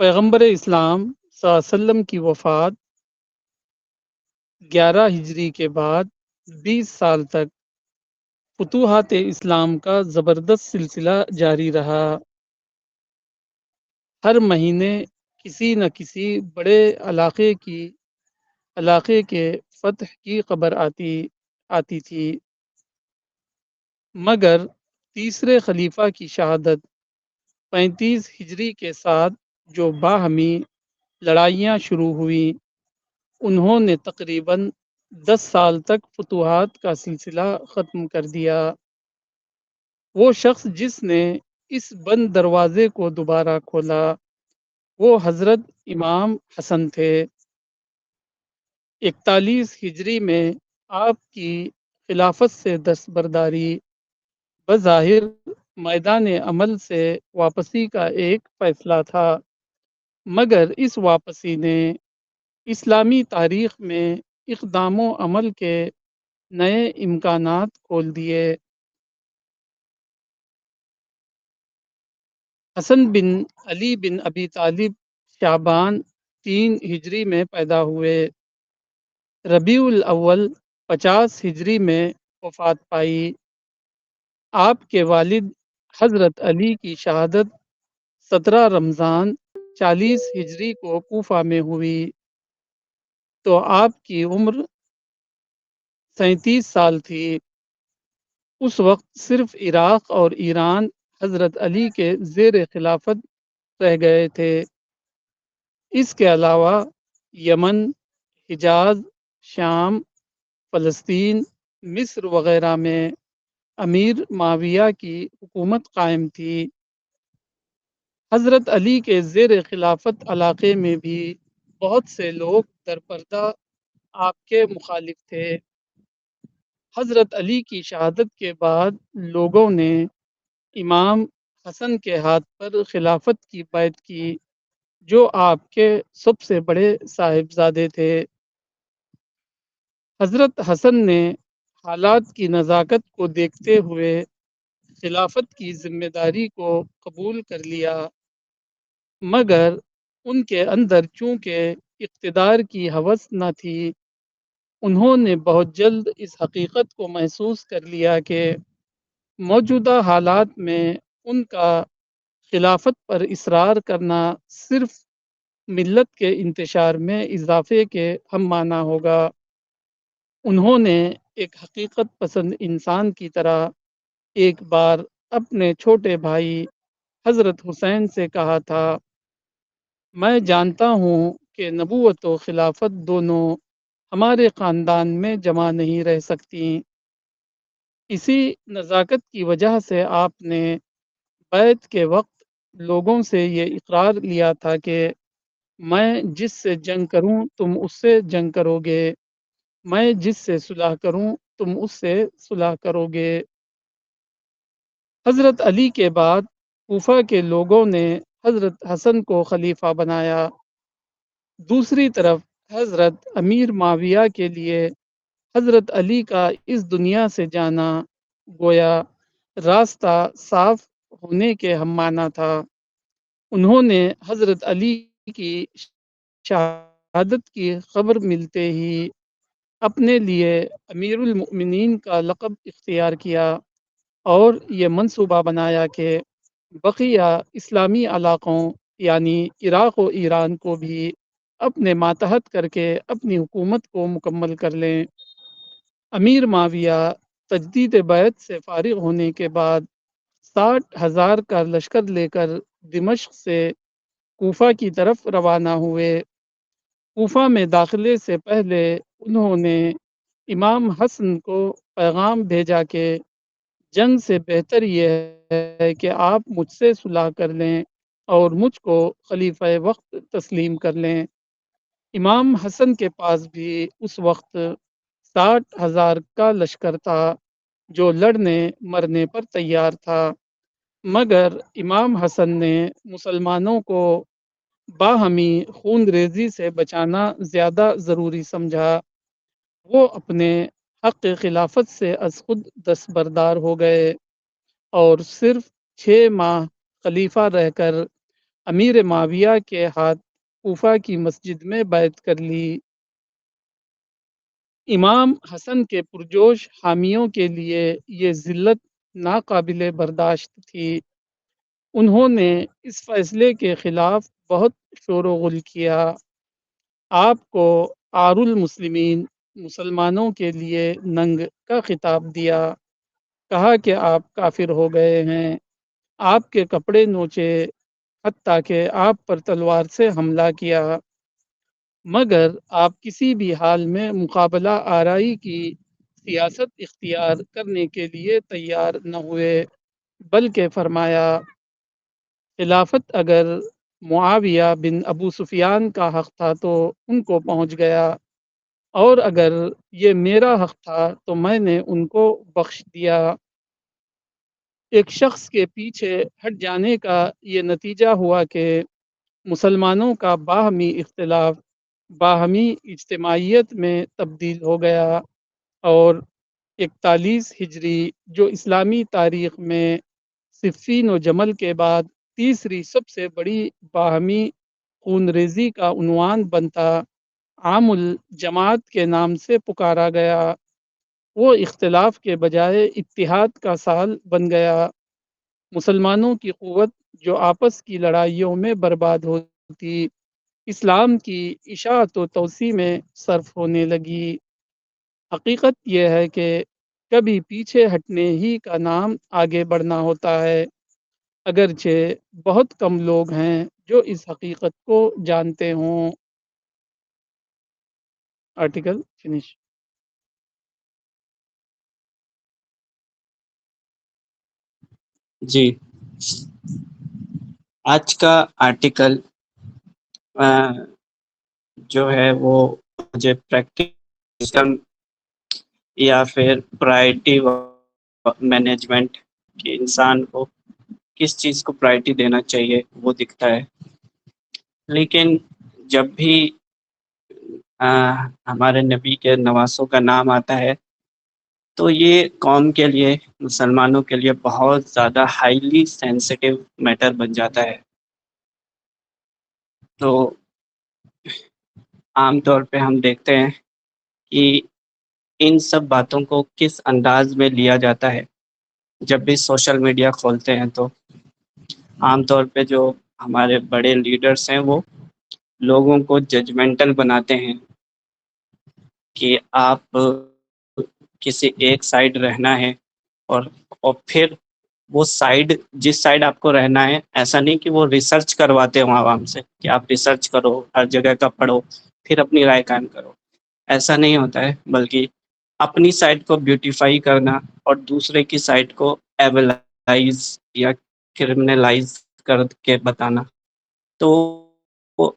پیغمبر اسلام صلی اللہ علیہ وسلم کی وفات 11 ہجری کے بعد 20 سال تک فتوحات اسلام کا زبردست سلسلہ جاری رہا۔ ہر مہینے کسی نہ کسی بڑے علاقے کے فتح کی خبر آتی تھی، مگر تیسرے خلیفہ کی شہادت 35 ہجری کے ساتھ جو باہمی لڑائیاں شروع ہوئیں، انہوں نے تقریباً 10 سال تک فتوحات کا سلسلہ ختم کر دیا۔ وہ شخص جس نے اس بند دروازے کو دوبارہ کھولا وہ حضرت امام حسن تھے۔ 41 ہجری میں آپ کی خلافت سے دستبرداری بظاہر میدان عمل سے واپسی کا ایک فیصلہ تھا، مگر اس واپسی نے اسلامی تاریخ میں اقدام و عمل کے نئے امکانات کھول دیے۔ حسن بن علی بن ابی طالب شعبان 3 ہجری میں پیدا ہوئے۔ ربیع الاول 50 ہجری میں وفات پائی۔ آپ کے والد حضرت علی کی شہادت 17 رمضان 40 ہجری کو کوفہ میں ہوئی تو آپ کی عمر 37 سال تھی۔ اس وقت صرف عراق اور ایران حضرت علی کے زیر خلافت رہ گئے تھے۔ اس کے علاوہ یمن، حجاز، شام، فلسطین، مصر وغیرہ میں امیر معاویہ کی حکومت قائم تھی۔ حضرت علی کے زیر خلافت علاقے میں بھی بہت سے لوگ درپردہ آپ کے مخالف تھے۔ حضرت علی کی شہادت کے بعد لوگوں نے امام حسن کے ہاتھ پر خلافت کی بیعت کی، جو آپ کے سب سے بڑے صاحبزادے تھے۔ حضرت حسن نے حالات کی نزاکت کو دیکھتے ہوئے خلافت کی ذمہ داری کو قبول کر لیا، مگر ان کے اندر چونکہ اقتدار کی ہوس نہ تھی، انہوں نے بہت جلد اس حقیقت کو محسوس کر لیا کہ موجودہ حالات میں ان کا خلافت پر اصرار کرنا صرف ملت کے انتشار میں اضافے کے ہم معنی ہوگا۔ انہوں نے ایک حقیقت پسند انسان کی طرح ایک بار اپنے چھوٹے بھائی حضرت حسین سے کہا تھا، میں جانتا ہوں کہ نبوت و خلافت دونوں ہمارے خاندان میں جمع نہیں رہ سکتی۔ اسی نزاکت کی وجہ سے آپ نے بیعت کے وقت لوگوں سے یہ اقرار لیا تھا کہ میں جس سے جنگ کروں تم اس سے جنگ کرو گے، میں جس سے صلح کروں تم اس سے صلح کرو گے۔ حضرت علی کے بعد کوفہ کے لوگوں نے حضرت حسن کو خلیفہ بنایا۔ دوسری طرف حضرت امیر معاویہ کے لیے حضرت علی کا اس دنیا سے جانا گویا راستہ صاف ہونے کے ہم معنی تھا۔ انہوں نے حضرت علی کی شہادت کی خبر ملتے ہی اپنے لیے امیر المؤمنین کا لقب اختیار کیا اور یہ منصوبہ بنایا کہ بقیہ اسلامی علاقوں یعنی عراق و ایران کو بھی اپنے ماتحت کر کے اپنی حکومت کو مکمل کر لیں۔ امیر معاویہ تجدید بیعت سے فارغ ہونے کے بعد 60,000 کا لشکر لے کر دمشق سے کوفہ کی طرف روانہ ہوئے۔ کوفہ میں داخلے سے پہلے انہوں نے امام حسن کو پیغام بھیجا کہ جنگ سے بہتر یہ ہے کہ آپ مجھ سے صلح کر لیں اور مجھ کو خلیفہ وقت تسلیم کر لیں۔ امام حسن کے پاس بھی اس وقت 60,000 کا لشکر تھا جو لڑنے مرنے پر تیار تھا، مگر امام حسن نے مسلمانوں کو باہمی خون ریزی سے بچانا زیادہ ضروری سمجھا۔ وہ اپنے حق خلافت سے از خود دستبردار ہو گئے اور صرف 6 ماہ خلیفہ رہ کر امیر معاویہ کے ہاتھ کوفہ کی مسجد میں بیعت کر لی۔ امام حسن کے پرجوش حامیوں کے لیے یہ ذلت ناقابل برداشت تھی۔ انہوں نے اس فیصلے کے خلاف بہت شور و غل کیا۔ آپ کو آر المسلمین مسلمانوں کے لیے ننگ کا خطاب دیا۔ کہا کہ آپ کافر ہو گئے ہیں، آپ کے کپڑے نوچے، حتیٰ کہ آپ پر تلوار سے حملہ کیا، مگر آپ کسی بھی حال میں مقابلہ آرائی کی سیاست اختیار کرنے کے لیے تیار نہ ہوئے، بلکہ فرمایا خلافت اگر معاویہ بن ابو سفیان کا حق تھا تو ان کو پہنچ گیا، اور اگر یہ میرا حق تھا تو میں نے ان کو بخش دیا۔ ایک شخص کے پیچھے ہٹ جانے کا یہ نتیجہ ہوا کہ مسلمانوں کا باہمی اختلاف باہمی اجتماعیت میں تبدیل ہو گیا، اور 41 ہجری جو اسلامی تاریخ میں صفین و جمل کے بعد تیسری سب سے بڑی باہمی خون ریزی کا عنوان بنتا عام الجماعت کے نام سے پکارا گیا، وہ اختلاف کے بجائے اتحاد کا سال بن گیا۔ مسلمانوں کی قوت جو آپس کی لڑائیوں میں برباد ہوتی، اسلام کی اشاعت و توسیع میں صرف ہونے لگی۔ حقیقت یہ ہے کہ کبھی پیچھے ہٹنے ہی کا نام آگے بڑھنا ہوتا ہے، اگرچہ بہت کم لوگ ہیں جو اس حقیقت کو جانتے ہوں۔ Article finish. جی، آج کا آرٹیکل جو ہے وہ مجھے پریکٹیکل یا پھر پرائرٹی مینجمنٹ کہ انسان کو کس چیز کو پرائرٹی دینا چاہیے وہ دکھتا ہے، لیکن جب بھی ہمارے نبی کے نواسوں کا نام آتا ہے تو یہ قوم کے لیے، مسلمانوں کے لیے بہت زیادہ ہائیلی سینسٹیو میٹر بن جاتا ہے۔ تو عام طور پہ ہم دیکھتے ہیں کہ ان سب باتوں کو کس انداز میں لیا جاتا ہے۔ جب بھی سوشل میڈیا کھولتے ہیں تو عام طور پہ جو ہمارے بڑے لیڈرز ہیں وہ لوگوں کو ججمنٹل بناتے ہیں کہ آپ کسی ایک سائیڈ رہنا ہے، اور پھر وہ سائیڈ جس سائیڈ آپ کو رہنا ہے، ایسا نہیں کہ وہ ریسرچ کرواتے ہوں عوام سے کہ آپ ریسرچ کرو، ہر جگہ کا پڑھو، پھر اپنی رائے قائم کرو۔ ایسا نہیں ہوتا ہے، بلکہ اپنی سائڈ کو بیوٹیفائی کرنا اور دوسرے کی سائڈ کو ایولائز یا کرمنلائز کر کے بتانا۔ تو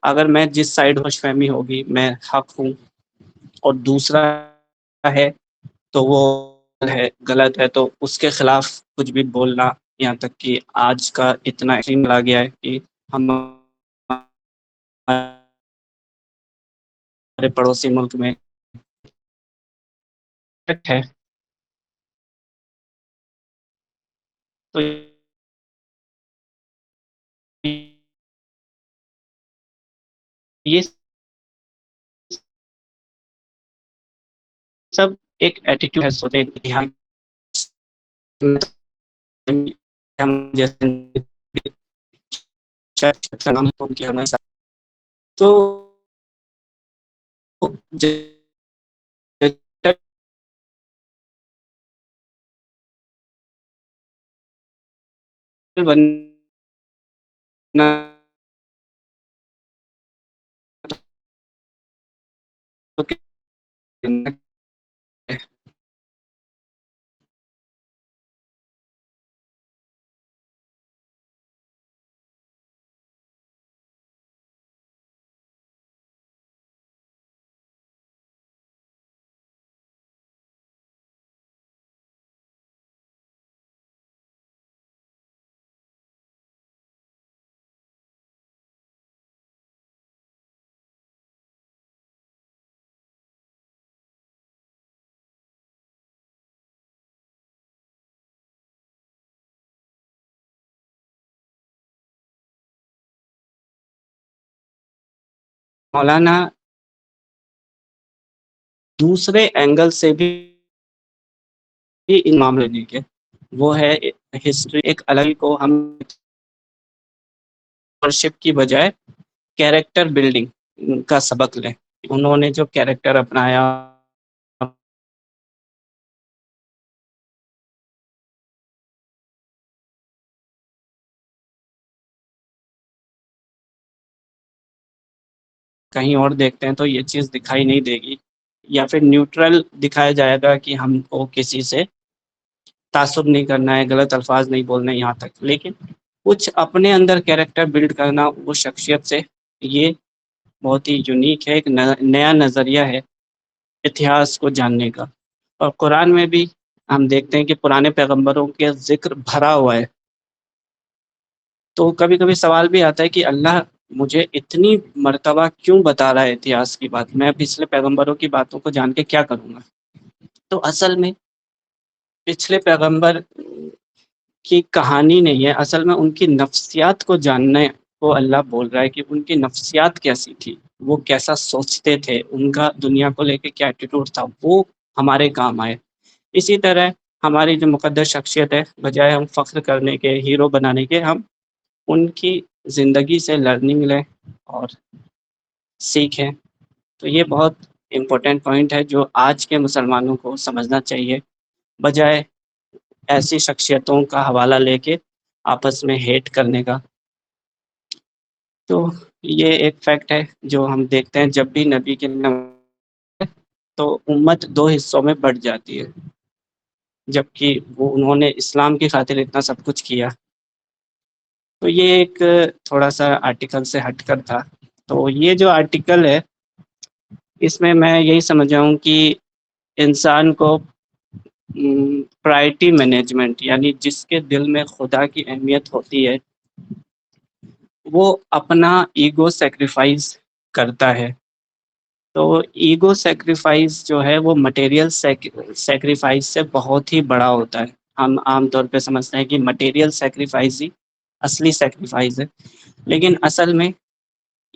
اگر میں جس سائڈ خوش فہمی ہوگی میں حق ہوں اور دوسرا ہے تو وہ ہے غلط ہے، تو اس کے خلاف کچھ بھی بولنا، یہاں تک کہ آج کا اتنا ایکسٹریم آ گیا ہے کہ ہم ہمارے پڑوسی ملک میں ہے، تو یہ سب ایک ایٹیٹیوڈ ہے، سوچے کہ ہم جیسے تو بننا مولانا دوسرے اینگل سے بھی ان معاملے نہیں کے وہ ہے ہسٹری ایک الگ کو ہم شپ کی بجائے کیریکٹر بلڈنگ کا سبق لیں. انہوں نے جو کیریکٹر اپنایا کہیں اور دیکھتے ہیں تو یہ چیز دکھائی نہیں دے گی, یا پھر نیوٹرل دکھایا جائے گا کہ ہم کو کسی سے تعصب نہیں کرنا ہے, غلط الفاظ نہیں بولنے یہاں تک, لیکن کچھ اپنے اندر کیریکٹر بلڈ کرنا وہ شخصیت سے, یہ بہت ہی یونیک ہے, ایک نیا نظریہ ہے اتہاس کو جاننے کا. اور قرآن میں بھی ہم دیکھتے ہیں کہ پرانے پیغمبروں کے ذکر بھرا ہوا ہے. تو کبھی کبھی سوال بھی آتا ہے کہ اللہ مجھے اتنی مرتبہ کیوں بتا رہا ہے اتہاس کی بات, میں پچھلے پیغمبروں کی باتوں کو جان کے کیا کروں گا. تو اصل میں پچھلے پیغمبر کی کہانی نہیں ہے, اصل میں ان کی نفسیات کو جاننے کو اللہ بول رہا ہے کہ ان کی نفسیات کیسی تھی, وہ کیسا سوچتے تھے, ان کا دنیا کو لے کے کیا ایٹیٹیوڈ تھا, وہ ہمارے کام آئے. اسی طرح ہماری جو مقدس شخصیت ہے, بجائے ہم فخر کرنے کے, ہیرو بنانے کے, ہم ان کی زندگی سے لرننگ لیں اور سیکھیں. تو یہ بہت امپورٹنٹ پوائنٹ ہے جو آج کے مسلمانوں کو سمجھنا چاہیے, بجائے ایسی شخصیتوں کا حوالہ لے کے آپس میں ہیٹ کرنے کا. تو یہ ایک فیکٹ ہے جو ہم دیکھتے ہیں, جب بھی نبی کے تو امت دو حصوں میں بٹ جاتی ہے, جبکہ وہ انہوں نے اسلام کی خاطر اتنا سب کچھ کیا. تو یہ ایک تھوڑا سا آرٹیکل سے ہٹ کر تھا. تو یہ جو آرٹیکل ہے اس میں یہی سمجھا ہوں کہ انسان کو پرائرٹی مینجمنٹ, یعنی جس کے دل میں خدا کی اہمیت ہوتی ہے وہ اپنا ایگو سیکریفائز کرتا ہے. تو ایگو سیکریفائز جو ہے وہ مٹیریل سیکریفائز سے بہت ہی بڑا ہوتا ہے. ہم عام طور پہ سمجھتے ہیں کہ مٹیریل سیکریفائز ہی اصلی سیکریفائز ہے, لیکن اصل میں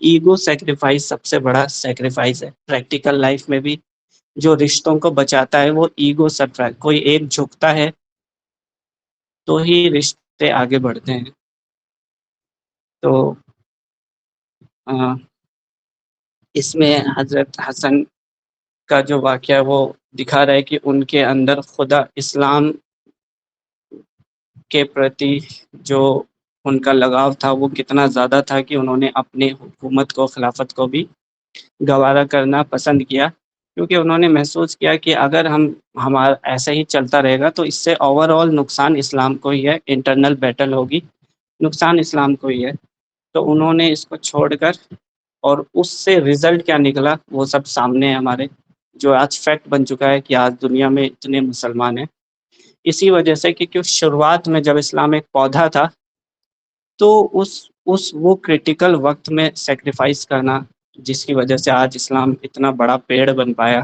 ایگو سیکریفائز سب سے بڑا سیکریفائز ہے. پریکٹیکل لائف میں بھی جو رشتوں کو بچاتا ہے وہ ایگو سیکریفائز, کوئی ایک جھکتا ہے تو ہی رشتے آگے بڑھتے ہیں. تو اس میں حضرت حسن کا جو واقعہ وہ دکھا رہا ہے کہ ان کے اندر خدا اسلام کے پرتی جو ان کا لگاؤ تھا وہ کتنا زیادہ تھا کہ انہوں نے اپنی حکومت کو, خلافت کو بھی گوارا کرنا پسند کیا, کیونکہ انہوں نے محسوس کیا کہ اگر ہمارا ایسا ہی چلتا رہے گا تو اس سے اوور آل نقصان اسلام کو ہی ہے, انٹرنل بیٹل ہوگی, نقصان اسلام کو ہی ہے. تو انہوں نے اس کو چھوڑ کر, اور اس سے رزلٹ کیا نکلا وہ سب سامنے ہے ہمارے, جو آج فیکٹ بن چکا ہے کہ آج دنیا میں اتنے مسلمان ہیں اسی وجہ سے کہ شروعات میں جب اسلام ایک پودا تھا تو اس وہ کرٹیکل وقت میں سیکریفائس کرنا جس کی وجہ سے آج اسلام اتنا بڑا پیڑ بن پایا.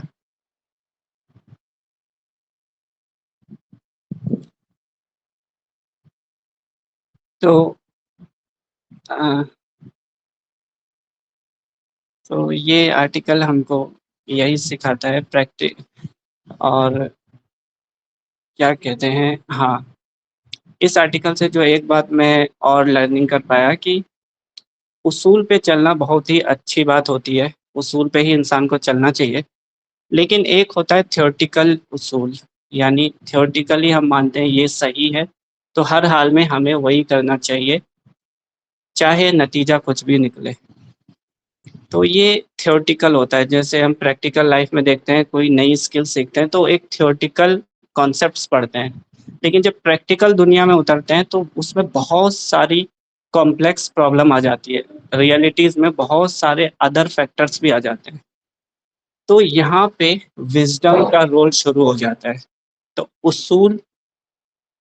تو یہ آرٹیکل ہم کو یہی سکھاتا ہے اور کیا کہتے ہیں, ہاں اس آرٹیکل سے جو ایک بات میں اور لرننگ کر پایا کہ اصول پہ چلنا بہت ہی اچھی بات ہوتی ہے, اصول پہ ہی انسان کو چلنا چاہیے, لیکن ایک ہوتا ہے تھیورٹیکل اصول, یعنی تھیورٹیکلی ہم مانتے ہیں یہ صحیح ہے تو ہر حال میں ہمیں وہی کرنا چاہیے چاہے نتیجہ کچھ بھی نکلے. تو یہ تھیورٹیکل ہوتا ہے. جیسے ہم پریکٹیکل لائف میں دیکھتے ہیں کوئی نئی اسکل سیکھتے ہیں تو ایک تھیورٹیکل کانسیپٹس پڑھتے ہیں, لیکن جب پریکٹیکل دنیا میں اترتے ہیں تو اس میں بہت ساری کمپلیکس پرابلم آ جاتی ہے, ریئلٹیز میں بہت سارے ادر فیکٹرز بھی آ جاتے ہیں. تو یہاں پہ وزڈم کا رول شروع ہو جاتا ہے. تو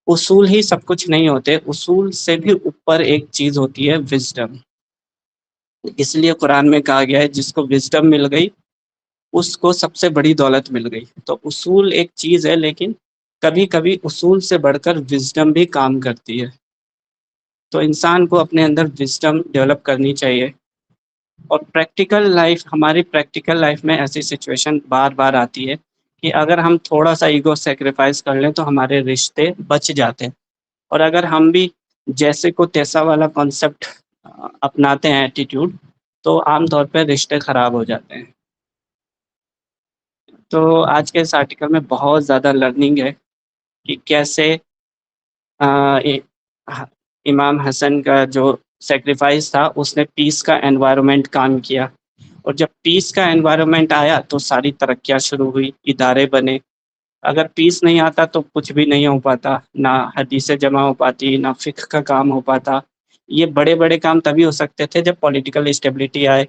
اصول ہی سب کچھ نہیں ہوتے, اصول سے بھی اوپر ایک چیز ہوتی ہے وزڈم. اس لیے قرآن میں کہا گیا ہے جس کو وزڈم مل گئی اس کو سب سے بڑی دولت مل گئی. تو اصول ایک چیز ہے, لیکن کبھی کبھی اصول سے بڑھ کر وزڈم بھی کام کرتی ہے. تو انسان کو اپنے اندر وزڈم ڈیولپ کرنی چاہیے, اور ہماری پریکٹیکل لائف میں ایسی سچویشن بار بار آتی ہے کہ اگر ہم تھوڑا سا ایگو سیکریفائس کر لیں تو ہمارے رشتے بچ جاتے ہیں، اور اگر ہم بھی جیسے کو تیسا والا کانسیپٹ اپناتے ہیں ایٹیٹیوڈ، تو عام طور پہ رشتے خراب ہو جاتے ہیں۔ تو آج کے اس آرٹیکل میں بہت زیادہ لرننگ ہے کہ کیسے امام حسن کا جو سیکریفائس تھا اس نے پیس کا انوائرمنٹ کام کیا، اور جب پیس کا انوائرمنٹ آیا تو ساری ترقیاں شروع ہوئی، ادارے بنے۔ اگر پیس نہیں آتا تو کچھ بھی نہیں ہو پاتا، نہ حدیثیں جمع ہو پاتی، نہ فقہ کا کام ہو پاتا۔ یہ بڑے بڑے کام تبھی ہو سکتے تھے جب پولیٹیکل اسٹیبلٹی آئے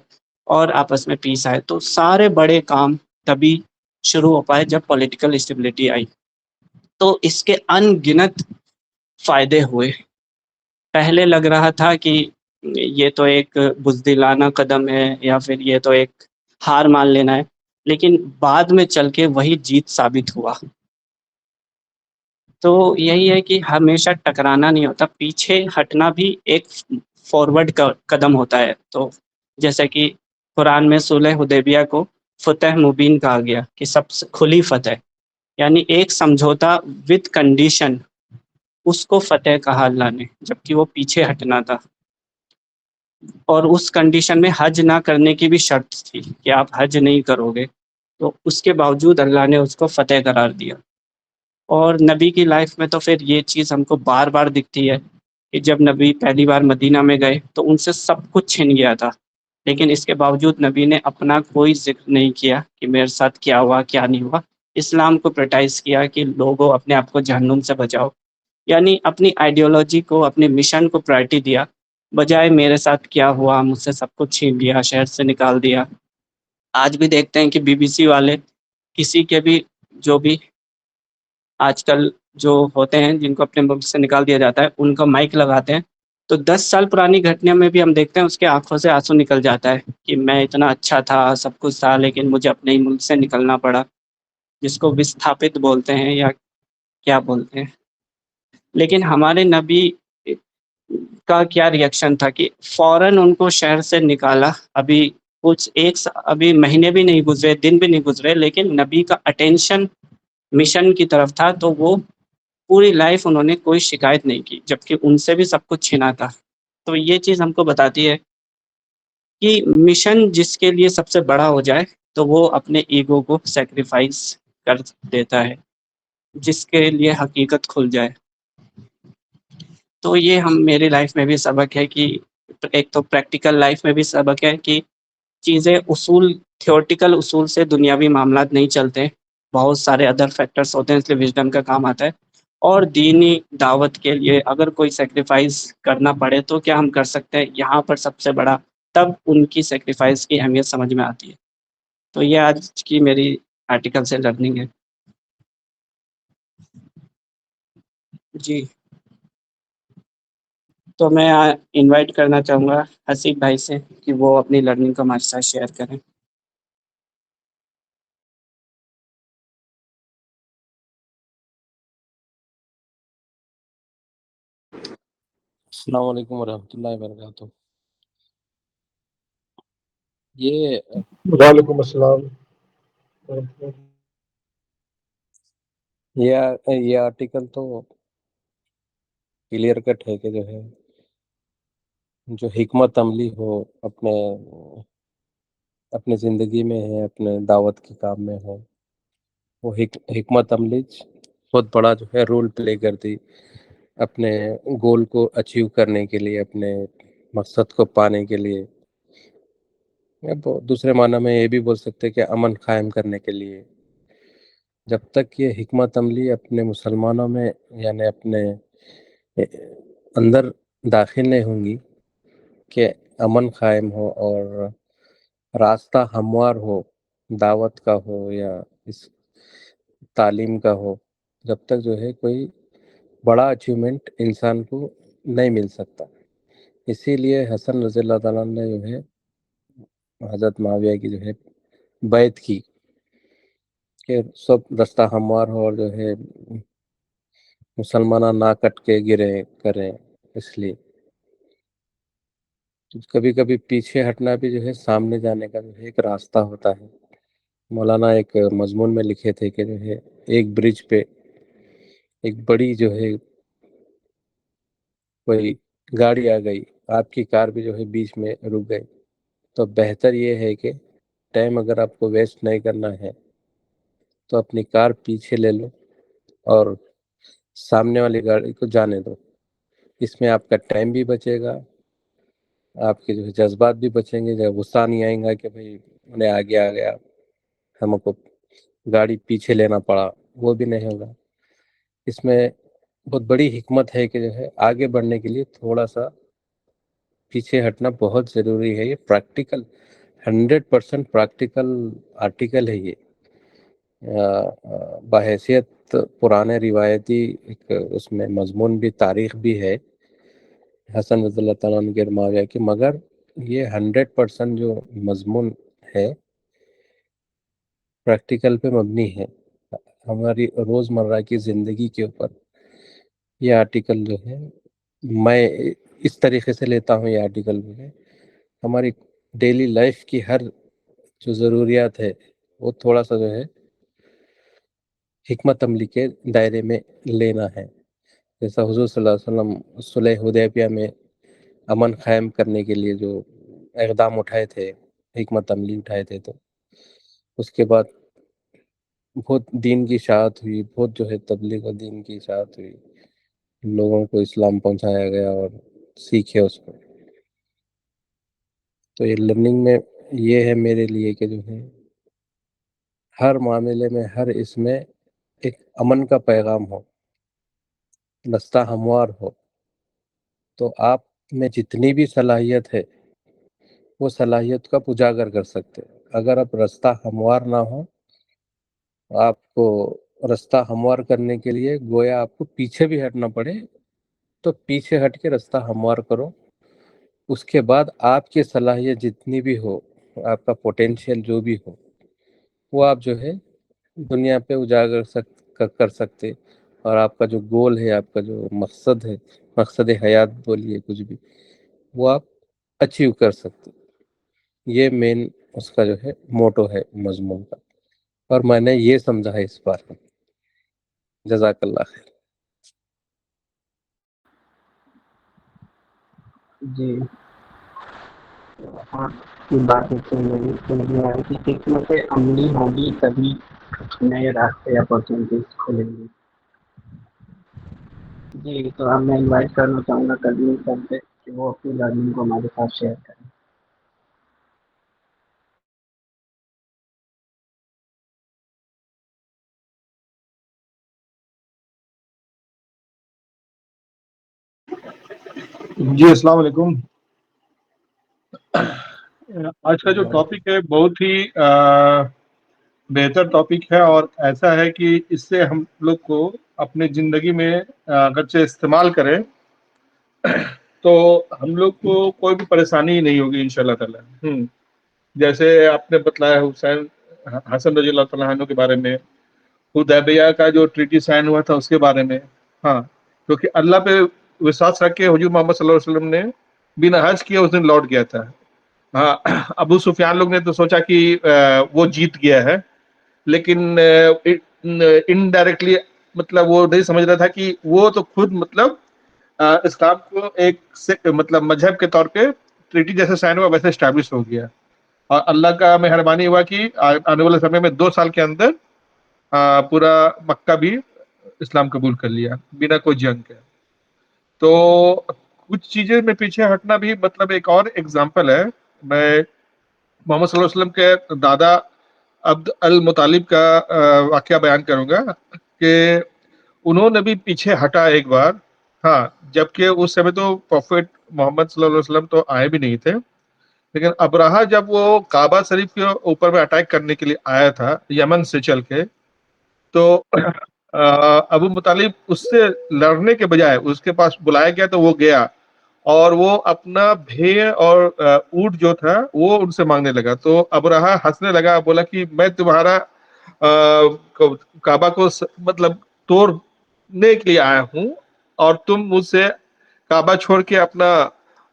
اور آپس میں پیس آئے، تو سارے بڑے کام تبھی شروع ہو پائے جب پولیٹیکل اسٹیبلٹی آئی۔ تو اس کے ان گنت فائدے ہوئے۔ پہلے لگ رہا تھا کہ یہ تو ایک بزدلانہ قدم ہے، یا پھر یہ تو ایک ہار مان لینا ہے، لیکن بعد میں چل کے وہی جیت ثابت ہوا۔ تو یہی ہے کہ ہمیشہ ٹکرانا نہیں ہوتا، پیچھے ہٹنا بھی ایک فارورڈ کا قدم ہوتا ہے۔ تو جیسے کہ قرآن میں صلح حدیبیہ کو فتح مبین کہا گیا کہ سب سے کھلی فتح، یعنی ایک سمجھوتا وتھ کنڈیشن، اس کو فتح کہا اللہ نے، جبکہ وہ پیچھے ہٹنا تھا۔ اور اس کنڈیشن میں حج نہ کرنے کی بھی شرط تھی کہ آپ حج نہیں کرو گے، تو اس کے باوجود اللہ نے اس کو فتح قرار دیا۔ اور نبی کی لائف میں تو پھر یہ چیز ہم کو بار بار دکھتی ہے کہ جب نبی پہلی بار مدینہ میں گئے تو ان سے سب کچھ چھن گیا تھا، لیکن اس کے باوجود نبی نے اپنا کوئی ذکر نہیں کیا کہ میرے ساتھ کیا ہوا کیا نہیں ہوا۔ اسلام کو پریکٹائز کیا کہ لوگوں اپنے آپ کو جہنم سے بچاؤ، یعنی اپنی آئیڈیالوجی کو، اپنے مشن کو پرائرٹی دیا، بجائے میرے ساتھ کیا ہوا، مجھ سے سب کچھ چھین لیا، شہر سے نکال دیا۔ آج بھی دیکھتے ہیں کہ بی بی سی والے کسی کے بھی جو بھی آج کل جو ہوتے ہیں جن کو اپنے ملک سے نکال دیا جاتا ہے، ان کا مائک لگاتے ہیں تو 10 سال پرانی گھٹنا میں بھی ہم دیکھتے ہیں اس کے آنکھوں سے آنسو نکل جاتا ہے کہ میں اتنا اچھا تھا، سب کچھ تھا، لیکن مجھے اپنے ہی ملک سے نکلنا پڑا، جس کو وستھاپت بولتے ہیں یا کیا بولتے ہیں۔ لیکن ہمارے نبی کا کیا ریئیکشن تھا کہ فوراً ان کو شہر سے نکالا۔ ابھی ابھی مہینے بھی نہیں گزرے، دن بھی نہیں گزرے، لیکن نبی کا اٹینشن مشن کی طرف تھا، تو وہ پوری لائف انہوں نے کوئی شکایت نہیں کی، جبکہ ان سے بھی سب کچھ چھینا تھا۔ تو یہ چیز ہم کو بتاتی ہے کہ مشن جس کے لیے سب سے بڑا ہو جائے تو وہ اپنے ایگو کو سیکریفائس کر دیتا ہے، جس کے لیے حقیقت کھل جائے۔ تو یہ میری لائف میں بھی سبق ہے کہ ایک تو پریکٹیکل لائف میں بھی سبق ہے کہ چیزیں تھیورٹیکل اصول سے دنیاوی معاملات نہیں چلتے، بہت سارے ادر فیکٹرز ہوتے ہیں، اس لیے وژڈم کا کام آتا ہے۔ اور دینی دعوت کے لیے اگر کوئی سیکریفائس کرنا پڑے تو کیا ہم کر سکتے ہیں، یہاں پر سب سے بڑا تب ان کی سیکریفائس کی اہمیت سمجھ میں آتی ہے۔ تو یہ آج کی میری آرٹیکل سے لرننگ ہے۔ جی، تو میں انوائٹ کرنا چاہوں گا حسیب بھائی سے کہ وہ اپنی لرننگ کو ہمارے ساتھ شیئر کریں۔ السلام علیکم ورحمۃ اللہ وبرکاتہ۔ وعلیکم السلام۔ یہ آرٹیکل تو کلیئر کٹ ہے کہ جو ہے جو حکمت عملی ہو اپنے زندگی میں ہے، اپنے دعوت کے کام میں ہو، وہ حکمت عملی بہت بڑا جو ہے رول پلے کرتی اپنے گول کو اچیو کرنے کے لیے، اپنے مقصد کو پانے کے لیے، یا دوسرے معنی میں یہ بھی بول سکتے کہ امن قائم کرنے کے لیے۔ جب تک یہ حکمت عملی اپنے مسلمانوں میں یعنی اپنے اندر داخل نہیں ہوں گی کہ امن قائم ہو اور راستہ ہموار ہو، دعوت کا ہو یا اس تعلیم کا ہو، جب تک جو ہے کوئی بڑا اچیومنٹ انسان کو نہیں مل سکتا۔ اسی لیے حسن رضی اللہ تعالیٰ نے جو ہے حضرت معاویہ کی جو ہے بیعت کی کہ سب رستہ ہموار ہو اور جو ہے مسلمانہ نہ کٹ کے گرے کریں، اس لیے کبھی کبھی پیچھے ہٹنا بھی جو ہے سامنے جانے کا جو ہے ایک راستہ ہوتا ہے. مولانا ایک مضمون میں لکھے تھے کہ جو ہے ایک برج پہ ایک بڑی جو ہے کوئی گاڑی آ گئی، آپ کی کار بھی جو ہے بیچ میں رک گئی. تو بہتر یہ ہے کہ ٹائم اگر آپ کو ویسٹ نہیں کرنا ہے تو اپنی کار پیچھے لے لو اور سامنے والی گاڑی کو جانے دو. اس میں آپ کا ٹائم بھی بچے گا، آپ کے جو ہے جذبات بھی بچیں گے. جب غصہ نہیں آئیں گا کہ بھئی انہیں آگے آ گیا، ہم کو گاڑی پیچھے لینا پڑا، وہ بھی نہیں ہوگا. اس میں بہت بڑی حکمت ہے کہ جو ہے آگے بڑھنے کے لیے تھوڑا سا پیچھے ہٹنا بہت ضروری ہے. یہ پریکٹیکل 100% پریکٹیکل آرٹیکل ہے. یہ بحیثیت پرانے روایتی ایک اس میں مضمون بھی، تاریخ بھی ہے حسن رضی اللہ تعالیٰ عنہ کے معاویہ کی، مگر یہ 100% جو مضمون ہے پریکٹیکل پہ مبنی ہے، ہماری روزمرہ کی زندگی کے اوپر. یہ آرٹیکل جو ہے میں اس طریقے سے لیتا ہوں. یہ آرٹیکل جو ہے ہماری ڈیلی لائف کی ہر جو ضروریات ہے وہ تھوڑا سا جو ہے حکمت عملی کے دائرے میں لینا ہے. جیسا حضور صلی اللہ علیہ وسلم صلح حدیبیہ میں امن قائم کرنے کے لیے جو اقدام اٹھائے تھے، حکمت عملی اٹھائے تھے، تو اس کے بعد بہت دین کی اشاعت ہوئی، بہت جو ہے تبلیغ و دین کی اشاعت ہوئی، لوگوں کو اسلام پہنچایا گیا اور سیکھے اس کو. تو یہ لرننگ میں یہ ہے میرے لیے کہ جو ہے ہر معاملے میں، ہر اس میں ایک امن کا پیغام ہو، رستہ ہموار ہو. تو آپ میں جتنی بھی صلاحیت ہے وہ صلاحیت کو آپ اجاگر کر سکتے. اگر آپ رستہ ہموار نہ ہو، آپ کو رستہ ہموار کرنے کے لیے گویا آپ کو پیچھے بھی ہٹنا پڑے تو پیچھے ہٹ کے رستہ ہموار کرو. اس کے بعد آپ کی صلاحیت جتنی بھی ہو، آپ کا پوٹینشیل جو بھی ہو، وہ آپ جو ہے دنیا پہ اجاگر کر سکتے. اور آپ کا جو گول ہے، آپ کا جو مقصد ہے، مقصد حیات بولیے کچھ بھی، وہ آپ اچیو کر سکتے. یہ مین اس کا جو ہے موٹو ہے مضمون کا، اور میں نے یہ سمجھا ہے اس بار میں. جزاک اللہ خیر. جی، اور کی بات ہے کہ حکمت عملی ہوگی تبھی نئے راستے اپرچونیٹیز کھلیں گے. جی، تو اب میں انوائٹ کرنا چاہوں گا قدیم سر سے کہ وہ اپنی لرننگ کو ہمارے ساتھ شیئر کریں. جی السلام علیکم. آج کا جو ٹاپک ہے بہت ہی بہتر ٹاپک ہے، اور ایسا ہے کہ اس سے ہم لوگ کو اپنے زندگی میں اگرچہ استعمال کریں تو ہم لوگ کو کوئی بھی پریشانی نہیں ہوگی انشاءاللہ تعالی. جیسے آپ نے بتلایا حسین حسن رضی اللہ تعالیٰ عنہ کے بارے میں، حدیبیہ کا جو ٹریٹی سائن ہوا تھا اس کے بارے میں. ہاں، کیونکہ اللہ پہ وشواس رکھ کے حضور محمد صلی اللہ علیہ وسلم نے بنا حج کیا اس دن لوٹ گیا تھا. ہاں، ابو سفیان لوگ نے تو سوچا کہ وہ جیت گیا ہے، لیکن انڈائریکٹلی مطلب وہ نہیں سمجھ رہا تھا کہ وہ تو خود مطلب اسلام کو ایک مطلب مذہب کے طور پہ ٹریٹی جیسے سائن ہوا ویسے اسٹیبلش ہو گیا. اور اللہ کا مہربانی ہوا کہ آنے والے سمے میں 2 سال کے اندر پورا مکہ بھی اسلام قبول کر لیا بنا کوئی جنگ کے. تو کچھ چیزیں میں پیچھے ہٹنا بھی مطلب ایک اور ایگزامپل ہے. میں محمد صلی اللہ علیہ وسلم کے دادا عبد المطالب کا واقعہ بیان کروں گا کہ انہوں نے بھی پیچھے ہٹا ایک بار. ہاں، جبکہ اس سمے تو پروفٹ محمد صلی اللہ علیہ وسلم تو آئے بھی نہیں تھے، لیکن ابراہا جب وہ کعبہ شریف کے اوپر میں اٹیک کرنے کے لیے آیا تھا یمن سے چل کے، تو ابو مطالب اس سے لڑنے کے بجائے اس کے پاس بلایا گیا تو وہ گیا، اور وہ اپنا بھیڑ اور اونٹ جو تھا وہ ان سے مانگنے لگا. تو ابراہا ہنسنے لگا، بولا کہ میں تمہارا کعبہ کو مطلب توڑنے کے لیے آیا ہوں، اور تم مجھ سے کعبہ چھوڑ کے اپنا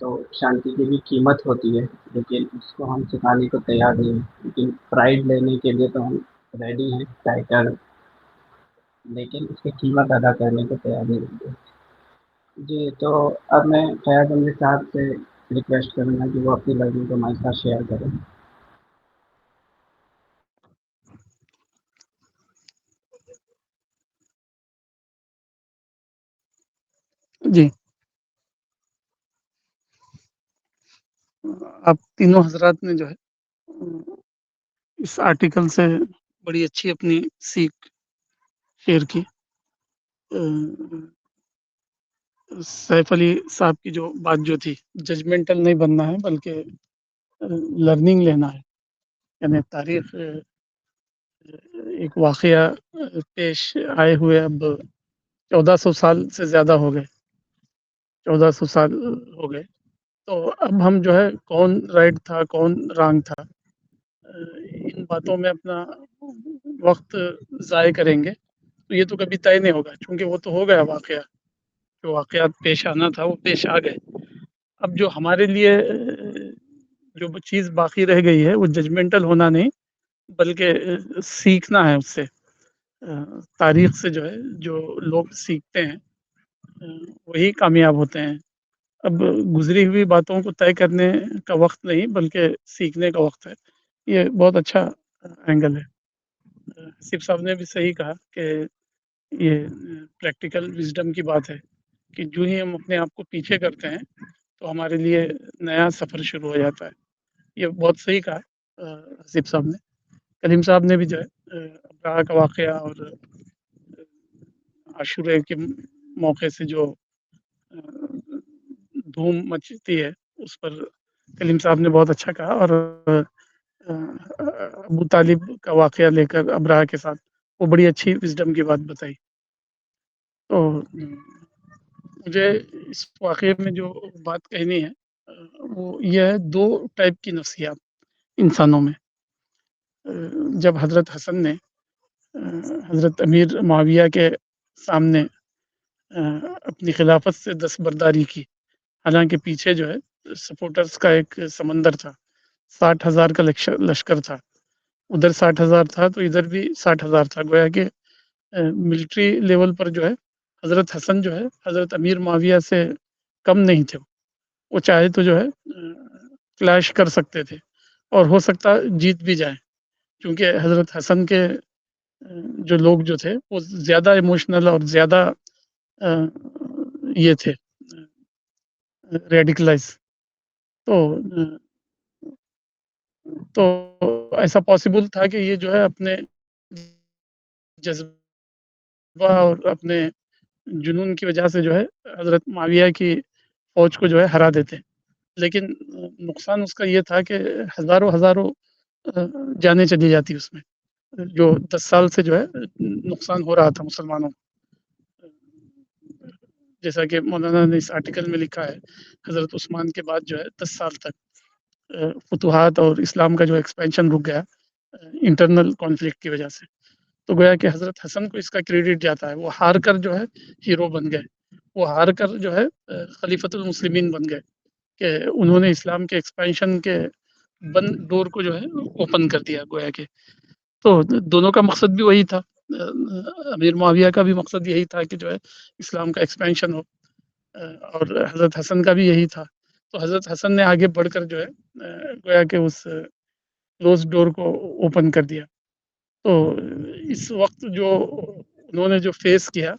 تو شانتی کی بھی قیمت ہوتی ہے، لیکن اس کو ہم چکانے کو تیار نہیں ہیں، لیکن پرائڈ لینے کے لیے تو ہم ریڈی ہیں ٹائٹل، لیکن اس کی قیمت ادا کرنے کو تیار نہیں ہیں۔ جی تو اب میں فیاض امیر صاحب سے ریکویسٹ کروں گا کہ وہ اپنی لرننگ کو ہمارے ساتھ شیئر کریں۔ جی، آپ تینوں حضرات نے جو ہے اس آرٹیکل سے بڑی اچھی اپنی سیکھ شیئر کی۔ سیف علی صاحب کی جو بات جو تھی، ججمنٹل نہیں بننا ہے بلکہ لرننگ لینا ہے، یعنی تاریخ ایک واقعہ پیش آئے ہوئے اب 1400 سال سے زیادہ ہو گئے، 1400 سال ہو گئے، تو اب ہم جو ہے کون رائٹ تھا کون رانگ تھا ان باتوں میں اپنا وقت ضائع کریں گے تو یہ تو کبھی طے نہیں ہوگا، چونکہ وہ تو ہو گیا واقعہ، جو واقعات پیش آنا تھا وہ پیش آ گئے۔ اب جو ہمارے لیے جو چیز باقی رہ گئی ہے وہ ججمنٹل ہونا نہیں بلکہ سیکھنا ہے اس سے، تاریخ سے جو ہے جو لوگ سیکھتے ہیں وہی کامیاب ہوتے ہیں۔ اب گزری ہوئی باتوں کو طے کرنے کا وقت نہیں بلکہ سیکھنے کا وقت ہے، یہ بہت اچھا اینگل ہے۔ حسیب صاحب نے بھی صحیح کہا کہ یہ پریکٹیکل وزڈم کی بات ہے کہ جو ہی ہم اپنے آپ کو پیچھے کرتے ہیں تو ہمارے لیے نیا سفر شروع ہو جاتا ہے، یہ بہت صحیح کہا حسیب صاحب نے۔ کلیم صاحب نے بھی جو ہے ابراہ کا واقعہ اور عاشورے کے موقع سے جو دھوم مچتی ہے اس پر کلیم صاحب نے بہت اچھا کہا، اور ابو طالب کا واقعہ لے کر ابراہ کے ساتھ وہ بڑی اچھی وزڈم کی بات بتائی۔ تو مجھے اس واقعے میں جو بات کہنی ہے وہ یہ ہے، دو ٹائپ کی نفسیات انسانوں میں۔ جب حضرت حسن نے حضرت امیر معاویہ کے سامنے اپنی خلافت سے دستبرداری کی، حالانکہ پیچھے جو ہے سپورٹرز کا ایک سمندر تھا، 60,000 کا لشکر تھا، ادھر 60,000 تھا تو ادھر بھی 60,000 تھا، گویا کہ ملٹری لیول پر جو ہے حضرت حسن جو ہے حضرت امیر معاویہ سے کم نہیں تھے، وہ چاہے تو جو ہے کلیش کر سکتے تھے اور ہو سکتا جیت بھی جائیں، کیونکہ حضرت حسن کے جو لوگ جو تھے وہ زیادہ ایموشنل اور زیادہ یہ تھے ریڈیکلائز، تو تو ایسا پاسبل تھا کہ یہ جو ہے اپنے جذبہ اور اپنے جنون کی وجہ سے جو ہے حضرت معاویہ کی فوج کو جو ہے ہرا دیتے، لیکن نقصان اس کا یہ تھا کہ ہزاروں جانیں چلی جاتی اس میں، جو 10 سال سے جو ہے نقصان ہو رہا تھا مسلمانوں کو، جیسا کہ مولانا نے اس آرٹیکل میں لکھا ہے، حضرت عثمان کے بعد جو ہے 10 سال تک فتوحات اور اسلام کا جو ایکسپینشن رک گیا انٹرنل کانفلکٹ کی وجہ سے، تو گویا کہ حضرت حسن کو اس کا کریڈٹ جاتا ہے، وہ ہار کر جو ہے ہیرو بن گئے، وہ ہار کر جو ہے خلیفۃ المسلمین بن گئے کہ انہوں نے اسلام کے ایکسپینشن کے بند ڈور کو جو ہے اوپن کر دیا، گویا کہ تو دونوں کا مقصد بھی وہی تھا، امیر معاویہ کا بھی مقصد یہی تھا کہ جو ہے اسلام کا ایکسپینشن ہو، اور حضرت حسن کا بھی یہی تھا، تو حضرت حسن نے آگے بڑھ کر جو ہے گویا کہ اس کلوز ڈور کو اوپن کر دیا۔ تو اس وقت جو انہوں نے جو فیس کیا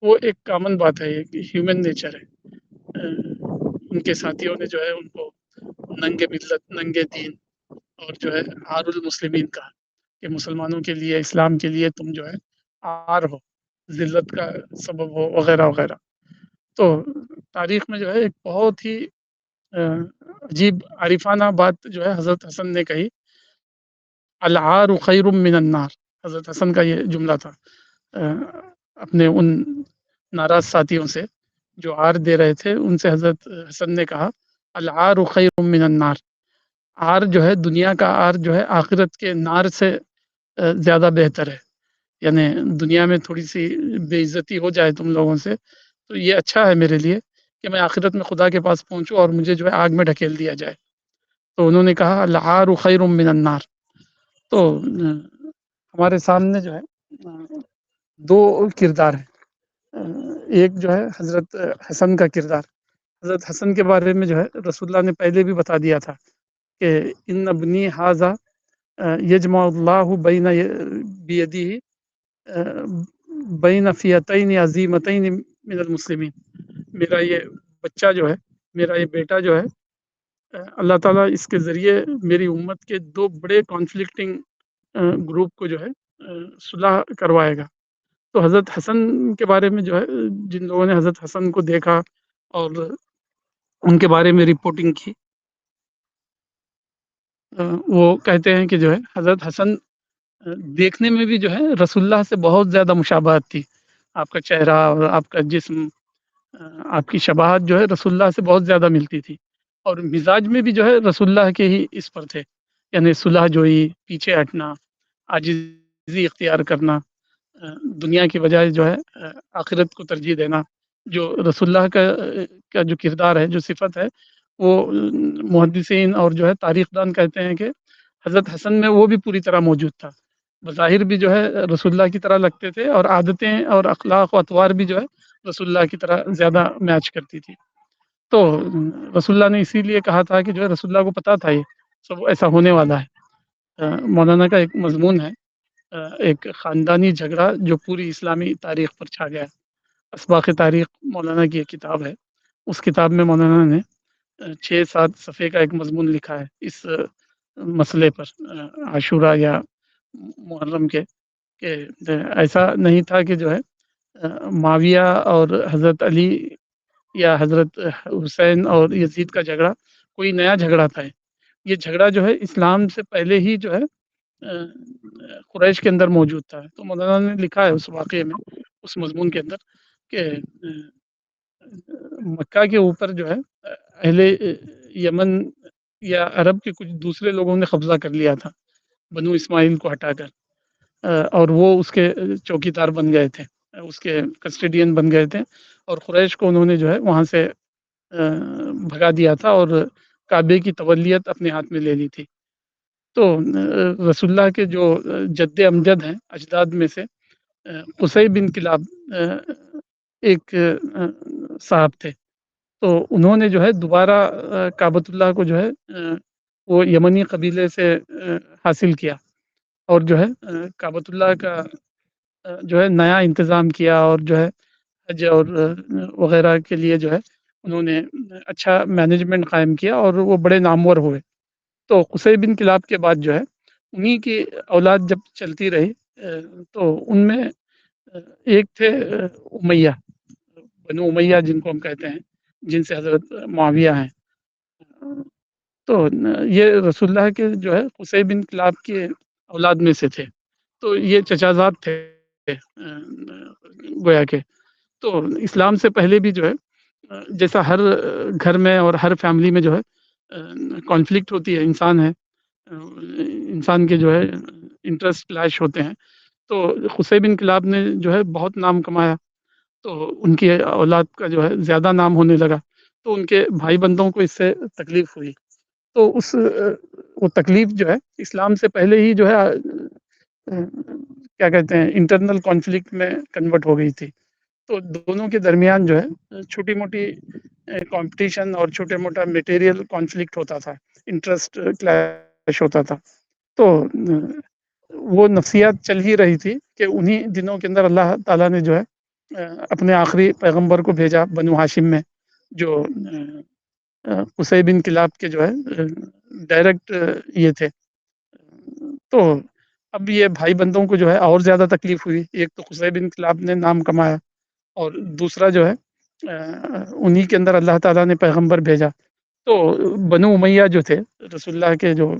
وہ ایک کامن بات ہے، ایک ہیومن نیچر ہے، ان کے ساتھیوں نے جو ہے ان کو ننگے ملت ننگے دین اور جو ہے عار المسلمین کہا کہ مسلمانوں کے لیے اسلام کے لیے تم جو ہے عار ہو، ذلت کا سبب ہو، وغیرہ وغیرہ۔ تو تاریخ میں جو ہے ایک بہت ہی عجیب عارفانہ بات جو ہے حضرت حسن نے کہی، العار خیر من النار، حضرت حسن کا یہ جملہ تھا اپنے ان ناراض ساتھیوں سے جو عار دے رہے تھے، ان سے حضرت حسن نے کہا العار خیر من النار، عار جو ہے دنیا کا عار جو ہے آخرت کے نار سے زیادہ بہتر ہے، یعنی دنیا میں تھوڑی سی بے عزتی ہو جائے تم لوگوں سے تو یہ اچھا ہے میرے لیے کہ میں آخرت میں خدا کے پاس پہنچوں اور مجھے جو ہے آگ میں ڈھکیل دیا جائے. تو انہوں نے کہا العار خیر من النار. تو ہمارے سامنے جو ہے دو کردار ہیں. ایک جو ہے حضرت حسن کا کردار. حضرت حسن کے بارے میں جو ہے رسول اللہ نے پہلے بھی بتا دیا تھا کہ ان ابنی حاذا یجمع اللہ بین بیدی بین فیتین عظیمتین من المسلمین. میرا یہ بچہ جو ہے، میرا یہ بیٹا جو ہے، اللہ تعالیٰ اس کے ذریعے میری امت کے دو بڑے کانفلکٹنگ گروپ کو جو ہے صلح کروائے گا. تو حضرت حسن کے بارے میں جو ہے جن لوگوں نے حضرت حسن کو دیکھا اور ان کے بارے میں رپورٹنگ کی، وہ کہتے ہیں کہ جو ہے حضرت حسن دیکھنے میں بھی جو ہے رسول اللہ سے بہت زیادہ مشابہت تھی. آپ کا چہرہ اور آپ کا جسم، آپ کی شباہت جو ہے رسول اللہ سے بہت زیادہ ملتی تھی. اور مزاج میں بھی جو ہے رسول اللہ کے ہی اس پر تھے، یعنی صلح جوئی، پیچھے ہٹنا، عاجزی اختیار کرنا، دنیا کی بجائے جو ہے آخرت کو ترجیح دینا. جو رسول اللہ کا جو کردار ہے، جو صفت ہے، وہ محدثین اور جو ہے تاریخ دان کہتے ہیں کہ حضرت حسن میں وہ بھی پوری طرح موجود تھا. بظاہر بھی جو ہے رسول اللہ کی طرح لگتے تھے، اور عادتیں اور اخلاق و اطوار بھی جو ہے رسول اللہ کی طرح زیادہ میچ کرتی تھی. تو رسول اللہ نے اسی لیے کہا تھا کہ جو ہے رسول اللہ کو پتہ تھا یہ سب ایسا ہونے والا ہے. مولانا کا ایک مضمون ہے، ایک خاندانی جھگڑا جو پوری اسلامی تاریخ پر چھا گیا ہے. اسباق تاریخ مولانا کی ایک کتاب ہے. اس کتاب میں مولانا نے 6-7 صفحے کا ایک مضمون لکھا ہے اس مسئلے پر، عاشورہ یا محرم کے، کہ ایسا نہیں تھا کہ جو ہے معاویہ اور حضرت علی یا حضرت حسین اور یزید کا جھگڑا کوئی نیا جھگڑا تھا. یہ جھگڑا جو ہے اسلام سے پہلے ہی جو ہے قریش کے اندر موجود تھا. تو مولانا نے لکھا ہے اس واقعے میں، اس مضمون کے اندر، کہ مکہ کے اوپر جو ہے اہل یمن یا عرب کے کچھ دوسرے لوگوں نے قبضہ کر لیا تھا بنو اسماعیل کو ہٹا کر، اور وہ اس کے چوکیدار بن گئے تھے، اس کے کسٹیڈین بن گئے تھے. اور قریش کو انہوں نے جو ہے وہاں سے بھگا دیا تھا اور کعبے کی تولیت اپنے ہاتھ میں لے لی تھی. تو رسول اللہ کے جو جد امجد ہیں، اجداد میں سے قصی بن کلاب ایک صاحب تھے. تو انہوں نے جو ہے دوبارہ کعبۃ اللہ کو جو ہے وہ یمنی قبیلے سے حاصل کیا، اور جو ہے کعبۃ اللہ کا جو ہے نیا انتظام کیا، اور جو ہے حج اور وغیرہ کے لیے جو ہے انہوں نے اچھا مینجمنٹ قائم کیا، اور وہ بڑے نامور ہوئے. تو قصی بن کلاب کے بعد جو ہے انہی کی اولاد جب چلتی رہی، تو ان میں ایک تھے امیہ، بنو امیہ جن کو ہم کہتے ہیں، جن سے حضرت معاویہ ہیں. تو یہ رسول اللہ کے جو ہے قصی بن کلاب کے اولاد میں سے تھے. تو یہ چچا زاد تھے گویا کے. تو اسلام سے پہلے بھی جو ہے جیسا ہر گھر میں اور ہر فیملی میں جو ہے کانفلکٹ ہوتی ہے، انسان ہے، انسان کے جو ہے انٹرسٹ کلیش ہوتے ہیں. تو قصی بن کلاب نے جو ہے بہت نام کمایا، تو ان کی اولاد کا جو ہے زیادہ نام ہونے لگا. تو ان کے بھائی بندوں کو اس سے تکلیف ہوئی. تو وہ تکلیف جو ہے اسلام سے پہلے ہی جو ہے کیا کہتے ہیں انٹرنل کانفلکٹ میں کنورٹ ہو گئی تھی. تو دونوں کے درمیان جو ہے چھوٹی موٹی کمپٹیشن اور چھوٹے موٹا میٹیریل کانفلکٹ ہوتا تھا، انٹرسٹ کلیش ہوتا تھا. تو وہ نفسیات چل ہی رہی تھی کہ انہی دنوں کے اندر اللہ تعالیٰ نے جو ہے اپنے آخری پیغمبر کو بھیجا بنو ہاشم میں، جو قصی بن کلاب کے جو ہے ڈائریکٹ یہ تھے. تو اب یہ بھائی بندوں کو جو ہے اور زیادہ تکلیف ہوئی. ایک تو قصی بن کلاب نے نام کمایا، اور دوسرا جو ہے انہی کے اندر اللہ تعالیٰ نے پیغمبر بھیجا. تو بنو امیہ جو تھے رسول اللہ کے جو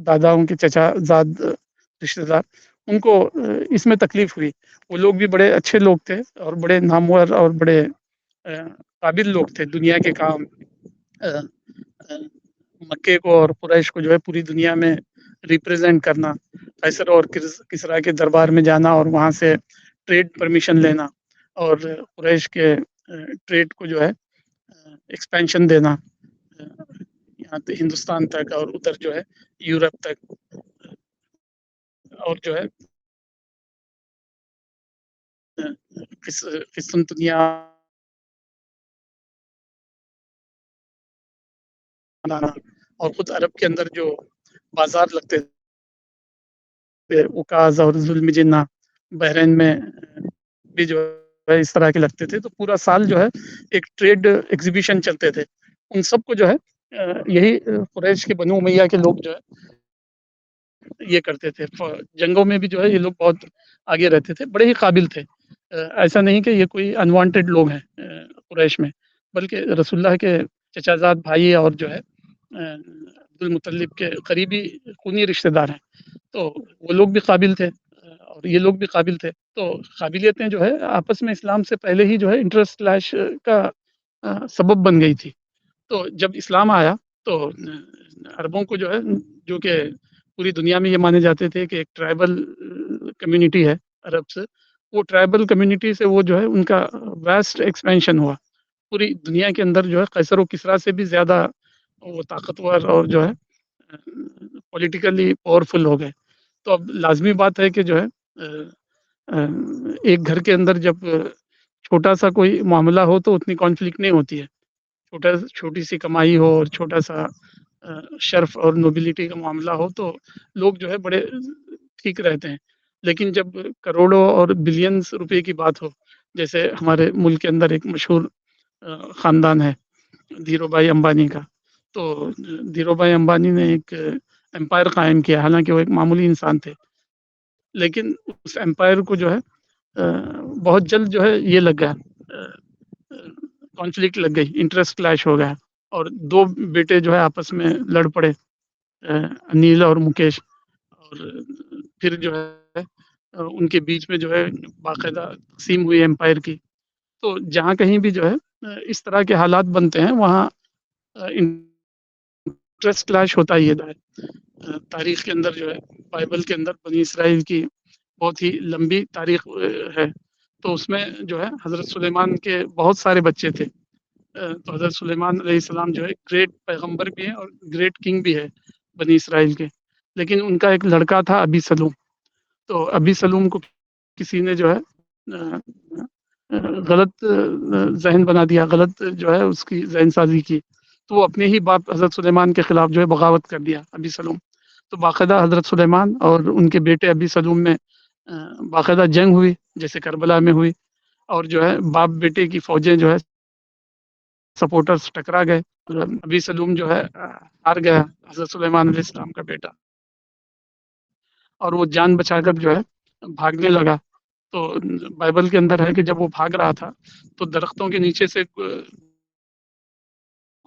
داداؤں کے چچا زاد رشتہ دار، ان کو اس میں تکلیف ہوئی. وہ لوگ بھی بڑے اچھے لوگ تھے اور بڑے نامور اور بڑے قابل لوگ تھے دنیا کے کام، مکے کو اور قریش کو جو ہے پوری دنیا میں ریپرزینٹ کرنا، قیصر اور کسریٰ کے دربار میں جانا اور وہاں سے ٹریڈ پرمیشن لینا، اور قریش کے ٹریڈ کو جو ہے ایکسپینشن دینا یہاں ہندوستان تک اور ادھر جو ہے یورپ تک، اور جو ہے قسم دنیا بنانا، اور خود عرب کے اندر جو بازار لگتے تھے اوکاز اور ظلم جنہ، بحرین میں بھی جو ہے اس طرح کے لگتے تھے، تو پورا سال جو ہے ایک ٹریڈ ایگزیبیشن چلتے تھے. ان سب کو جو ہے یہی قریش کے بنو امیہ کے لوگ جو ہے یہ کرتے تھے. جنگوں میں بھی جو ہے یہ لوگ بہت آگے رہتے تھے، بڑے ہی قابل تھے. ایسا نہیں کہ یہ کوئی انوانٹیڈ لوگ ہیں قریش میں، بلکہ رسول اللہ کے چچا زاد بھائی اور جو ہے عبد المطلب کے قریبی خونی رشتہ دار ہیں، تو وہ لوگ بھی قابل تھے اور یہ لوگ بھی قابل تھے. تو قابلیتیں جو ہے آپس میں اسلام سے پہلے ہی جو ہے انٹرسٹ کلیش کا سبب بن گئی تھی. تو جب اسلام آیا تو عربوں کو جو ہے، جو کہ پوری دنیا میں یہ مانے جاتے تھے کہ ایک ٹرائبل کمیونٹی ہے عرب سے، وہ ٹرائبل کمیونٹی سے وہ جو ہے ان کا ویسٹ ایکسپینشن ہوا پوری دنیا کے اندر، جو ہے قیصر و کسریٰ سے بھی زیادہ وہ طاقتور اور جو ہے پولیٹیکلی پاورفل ہو گئے. تو اب لازمی بات ہے کہ جو ہے ایک گھر کے اندر جب چھوٹا سا کوئی معاملہ ہو تو اتنی کانفلکٹ نہیں ہوتی ہے. چھوٹی سی کمائی ہو اور چھوٹا سا شرف اور نوبلٹی کا معاملہ ہو تو لوگ جو ہے بڑے ٹھیک رہتے ہیں. لیکن جب کروڑوں اور بلینز روپے کی بات ہو، جیسے ہمارے ملک کے اندر ایک مشہور خاندان ہے دھیرو بھائی امبانی کا، تو دھیرو بھائی امبانی نے ایک امپائر قائم کیا، حالانکہ وہ ایک معمولی انسان تھے، لیکن اس امپائر کو جو ہے بہت جلد جو ہے یہ لگ گیا، کانفلکٹ لگ گئی، انٹرسٹ کلیش ہو گیا، اور دو بیٹے جو ہے آپس میں لڑ پڑے، انیل اور مکیش. اور پھر جو ہے ان کے بیچ میں جو ہے باقاعدہ تقسیم ہوئی امپائر کی. تو جہاں کہیں بھی جو ہے اس طرح کے حالات بنتے ہیں وہاں انٹرسٹ کلیش ہوتا ہی ہے. تاریخ کے اندر جو ہے بائبل کے اندر بنی اسرائیل کی بہت ہی لمبی تاریخ ہے، تو اس میں جو ہے حضرت سلیمان کے بہت سارے بچے تھے. تو حضرت سلیمان علیہ السلام جو ہے گریٹ پیغمبر بھی ہیں اور گریٹ کنگ بھی ہے بنی اسرائیل کے، لیکن ان کا ایک لڑکا تھا ابی سلوم. تو ابی سلوم کو کسی نے جو ہے غلط ذہن بنا دیا، غلط جو ہے اس کی ذہن سازی کی، تو وہ اپنے ہی باپ حضرت سلیمان کے خلاف جو ہے بغاوت کر دیا ابی سلوم. تو باقاعدہ حضرت سلیمان اور ان کے بیٹے ابی سلوم میں باقاعدہ جنگ ہوئی جیسے کربلا میں ہوئی، اور جو ہے باپ بیٹے کی فوجیں جو ہے سپورٹرز ٹکرا گئے. ابی سلوم جو ہے ہار گیا، حضرت سلیمان علیہ السلام کا بیٹا، اور وہ جان بچا کر جو ہے بھاگنے لگا. تو بائبل کے اندر ہے کہ جب وہ بھاگ رہا تھا تو درختوں کے نیچے سے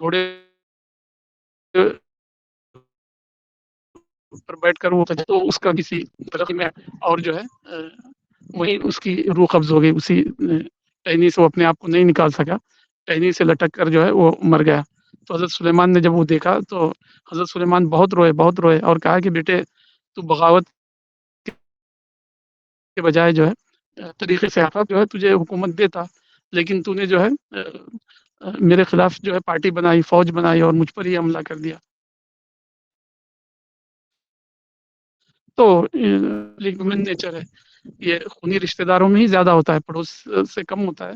گھوڑے پر بیٹھ کر وہ تو اس کا کسی درخت میں، اور جو ہے وہی اس کی روح قبض ہو گئی، اسی ٹہنی سے وہ اپنے آپ کو نہیں نکال سکا، ٹہنی سے لٹک کر جو ہے وہ مر گیا. تو حضرت سلیمان نے جب وہ دیکھا تو حضرت سلیمان بہت روئے اور کہا کہ بیٹے تو بغاوت کے بجائے جو ہے طریقے سے آتا جو ہے تجھے حکومت دیتا، لیکن تو نے جو ہے میرے خلاف جو ہے پارٹی بنائی، فوج بنائی اور مجھ پر ہی حملہ کر دیا. تو ہیومن نیچر ہے، یہ خونی رشتہ داروں میں ہی زیادہ ہوتا ہے، پڑوس سے کم ہوتا ہے،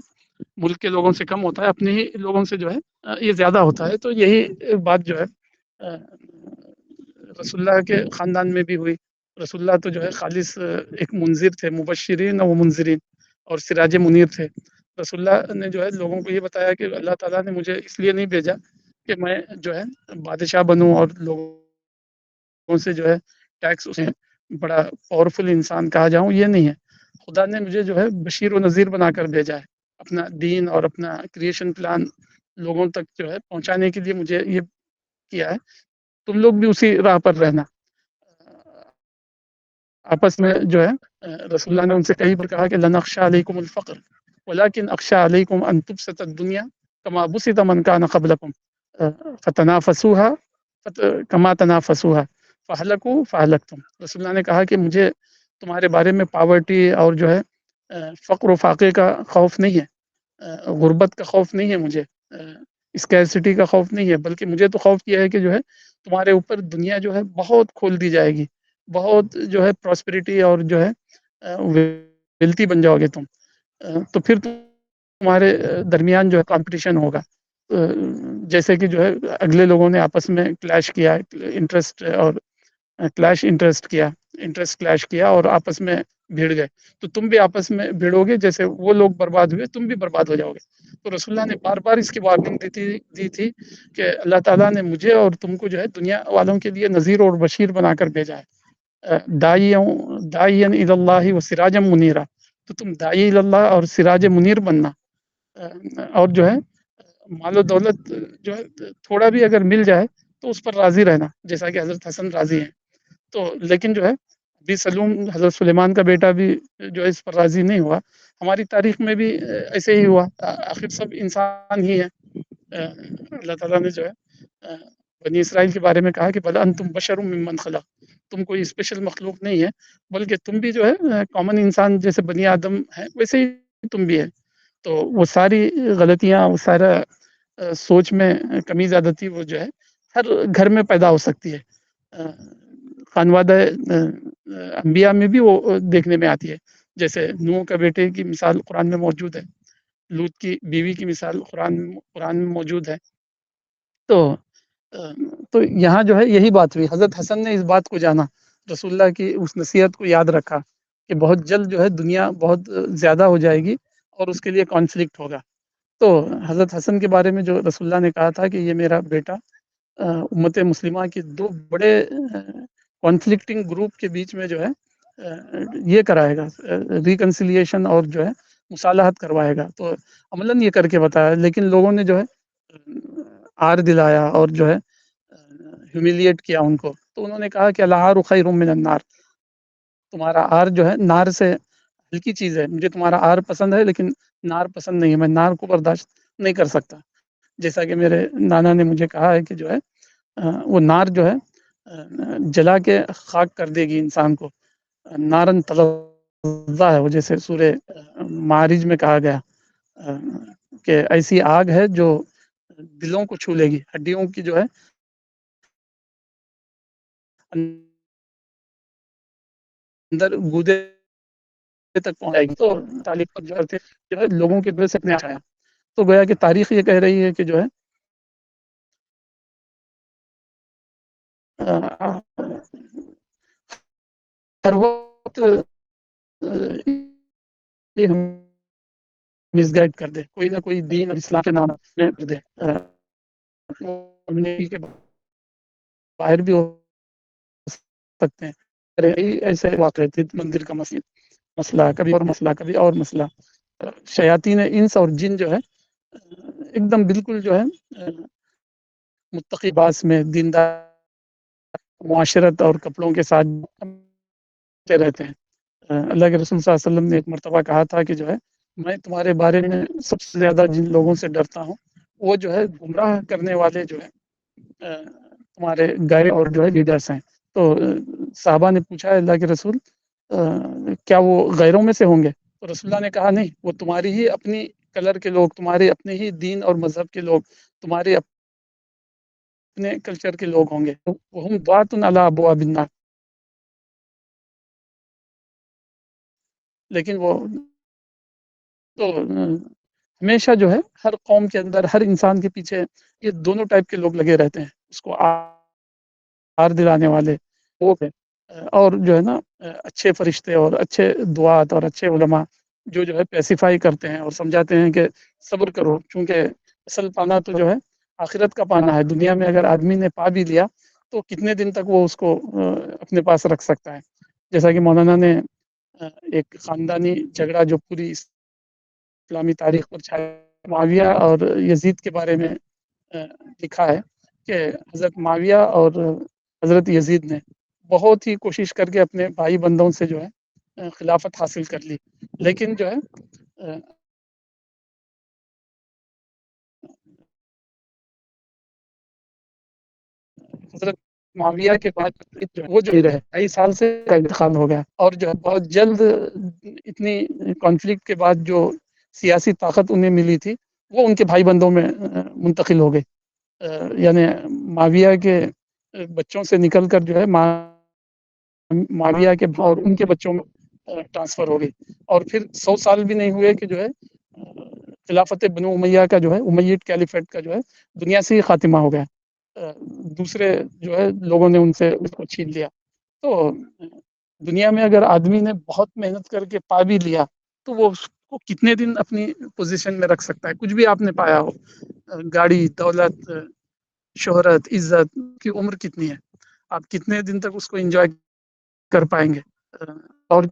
ملک کے لوگوں سے کم ہوتا ہے، اپنے ہی لوگوں سے جو ہے یہ زیادہ ہوتا ہے. تو یہی بات جو ہے رسول اللہ کے خاندان میں بھی ہوئی. رسول اللہ تو جو ہے خالص ایک منذر تھے، مبشرین و منذرین اور سراج منیر تھے. رسول اللہ نے جو ہے لوگوں کو یہ بتایا کہ اللہ تعالیٰ نے مجھے اس لیے نہیں بھیجا کہ میں جو ہے بادشاہ بنوں اور لوگوں سے جو ہے ٹیکس اسے بڑا پاورفل انسان کہا جاؤں، یہ نہیں ہے. خدا نے مجھے جو ہے بشیر و نذیر بنا کر بھیجا ہے، اپنا دین اور اپنا کریشن پلان لوگوں تک جو ہے پہنچانے کے لیے مجھے یہ کیا ہے. تم لوگ بھی اسی راہ پر رہنا. آپس میں جو ہے رسول اللہ نے ان سے کئی بار کہا کہ لن اخشى علیکم الفقر ولكن اخشى علیکم ان تبسط الدنیا كما بسط من كان قبلكم فتنافسوها كما تنافسوها فهلكوا فهلكتم. رسول اللہ نے کہا کہ مجھے تمہارے بارے میں پاورٹی اور جو ہے فقر و فاقے کا خوف نہیں ہے، غربت کا خوف نہیں ہے مجھے، اسکیرسٹی کا خوف نہیں ہے، بلکہ مجھے تو خوف یہ ہے کہ جو ہے تمہارے اوپر دنیا جو ہے بہت کھول دی جائے گی، بہت جو ہے پراسپیرٹی اور جو ہے ویلتی بن جاؤ گے تم، تو پھر تمہارے درمیان جو ہے کمپٹیشن ہوگا، جیسے کہ جو ہے اگلے لوگوں نے آپس میں کلیش کیا، انٹرسٹ اور انٹرسٹ کلیش کیا اور آپس میں بھیڑ گئے، تو تم بھی آپس میں بھیڑو گے، جیسے وہ لوگ برباد ہوئے تم بھی برباد ہو جاؤ گے۔ تو رسول اللہ نے بار بار اس کی وارننگ دی تھی کہ اللہ تعالیٰ نے مجھے اور تم کو جو ہے دنیا والوں کے لیے نذیر اور بشیر بنا کر بھیجا ہے، داعین الی اللہ و سراجا منیرا، تو تم داعی الی اللہ اور سراج منیر بننا، اور جو ہے مال و دولت جو ہے تھوڑا بھی اگر مل جائے تو اس پر راضی رہنا، جیسا کہ حضرت حسن راضی ہیں، تو لیکن جو ہے ابھی سلوم حضرت سلیمان کا بیٹا بھی جو ہے اس پر راضی نہیں ہوا، ہماری تاریخ میں بھی ایسے ہی ہوا، آخر سب انسان ہی ہیں۔ اللہ تعالیٰ نے جو ہے بنی اسرائیل کے بارے میں کہا کہ بل انتم بشر ممن خلق، تم کوئی اسپیشل مخلوق نہیں ہے، بلکہ تم بھی جو ہے کامن انسان جیسے بنی آدم ہے ویسے ہی تم بھی ہے، تو وہ ساری غلطیاں، وہ سارا سوچ میں کمی زیادتی وہ جو ہے ہر گھر میں پیدا ہو سکتی ہے، خانوادہ انبیاء میں بھی وہ دیکھنے میں آتی ہے، جیسے نوح کا بیٹے کی مثال قرآن میں موجود ہے، لوط کی بیوی کی مثال قرآن میں موجود ہے، تو تو یہاں جو ہے یہی بات ہوئی، حضرت حسن نے اس بات کو جانا، رسول اللہ کی اس نصیحت کو یاد رکھا کہ بہت جلد جو ہے دنیا بہت زیادہ ہو جائے گی اور اس کے لیے کانفلکٹ ہوگا، تو حضرت حسن کے بارے میں جو رسول اللہ نے کہا تھا کہ یہ میرا بیٹا امت مسلمہ کے دو بڑے کانفلکٹنگ گروپ کے بیچ میں جو ہے یہ کرائے گا، ریکنسیلیشن اور جو ہے مصالحت کروائے گا، تو عملاً یہ کر کے بتایا، لیکن لوگوں نے جو ہے آر دلایا اور جو ہے ہیومیلیٹ کیا ان کو، تو انہوں نے کہا کہ العار خیر من النار، تمہارا آر جو ہے نار سے ہلکی چیز ہے، مجھے تمہارا آر پسند ہے لیکن نار پسند نہیں ہے، میں نار کو برداشت نہیں کر سکتا، جیسا کہ میرے نانا نے مجھے کہا ہے کہ جو ہے وہ نار جو ہے جلا کے خاک کر دے گی انسان کو، نارن تلظا ہے وہ، جیسے سورہ معارج میں کہا گیا کہ ایسی آگ ہے جو دلوں کو چھو لے گی، ہڈیوں کی جو ہے اندر گودے تک پہنچائے گی، تو تعلیم پر جو ہے لوگوں کے دل سے اپنے آیا، تو گویا کہ تاریخ یہ کہہ رہی ہے کہ جو ہے ہر وقت مس گائڈ کر دے، کوئی نہ کوئی دین اور اسلام کے نام میں کر دے، کمیونٹی کے باہر بھی ہو سکتے ہیں، ایسے واقع تھے، مندر کا مسئلہ کبھی اور مسئلہ کبھی اور مسئلہ، شیاطین انس اور جن جو ہے ایک دم بالکل جو ہے متقی باس میں دیندار معاشرت اور کپڑوں کے ساتھ رہتے ہیں، اللہ کے رسول صلی اللہ علیہ وسلم نے ایک مرتبہ کہا تھا کہ جو ہے میں تمہارے بارے میں سب سے زیادہ جن لوگوں سے ڈرتا ہوں وہ جو ہے گمراہ کرنے والے جو ہے تمہارے گائے اور جو ہے لیڈرس ہیں، تو صحابہ نے پوچھا اللہ کے رسول کیا وہ غیروں میں سے ہوں گے؟ تو رسول اللہ نے کہا نہیں، وہ تمہاری ہی اپنی کلر کے لوگ، تمہارے اپنے ہی دین اور مذہب کے لوگ، تمہارے اپنے کلچر کے لوگ ہوں گے، وہم دعوۃ علی ابواب النار، لیکن وہ تو ہمیشہ جو ہے ہر قوم کے اندر ہر انسان کے پیچھے یہ دونوں ٹائپ کے لوگ لگے رہتے ہیں، اس کو آر دلانے والے وہ اور جو ہے نا اچھے فرشتے اور اچھے دعات اور اچھے علماء جو ہے پیسیفائی کرتے ہیں اور سمجھاتے ہیں کہ صبر کرو، کیونکہ اصل پانا تو جو ہے آخرت کا پانا ہے، دنیا میں اگر آدمی نے پا بھی لیا تو کتنے دن تک وہ اس کو اپنے پاس رکھ سکتا ہے، جیسا کہ مولانا نے ایک خاندانی جھگڑا جو پوری اسلامی تاریخ پر چھایا معاویہ اور یزید کے بارے میں لکھا ہے کہ حضرت معاویہ اور حضرت یزید نے بہت ہی کوشش کر کے اپنے بھائی بندوں سے جو ہے خلافت حاصل کر لی، لیکن جو ہے حضرت معاویہ کے بعد وہ جو رہے کئی سال سے کا انتقال ہو گیا، اور جو ہے بہت جلد اتنی کانفلکٹ کے بعد جو سیاسی طاقت انہیں ملی تھی وہ ان کے بھائی بندوں میں منتقل ہو گئی، یعنی معاویہ کے بچوں سے نکل کر جو ہے معاویہ کے اور ان کے بچوں میں ٹرانسفر ہو گئی، اور پھر 100 سال بھی نہیں ہوئے کہ جو ہے خلافت بنو امیہ کا جو ہے امید کیلیفیٹ کا جو ہے دنیا سے ہی خاتمہ ہو گیا، دوسرے جو ہے لوگوں نے ان سے اس کو چھین لیا۔ تو دنیا میں اگر آدمی نے بہت محنت کر کے پا بھی لیا تو وہ اس کو کتنے دن اپنی پوزیشن میں رکھ سکتا ہے؟ کچھ بھی آپ نے پایا ہو، گاڑی، دولت، شہرت، عزت، کی عمر کتنی ہے؟ آپ کتنے دن تک اس کو انجوائے کر پائیں گے؟ اور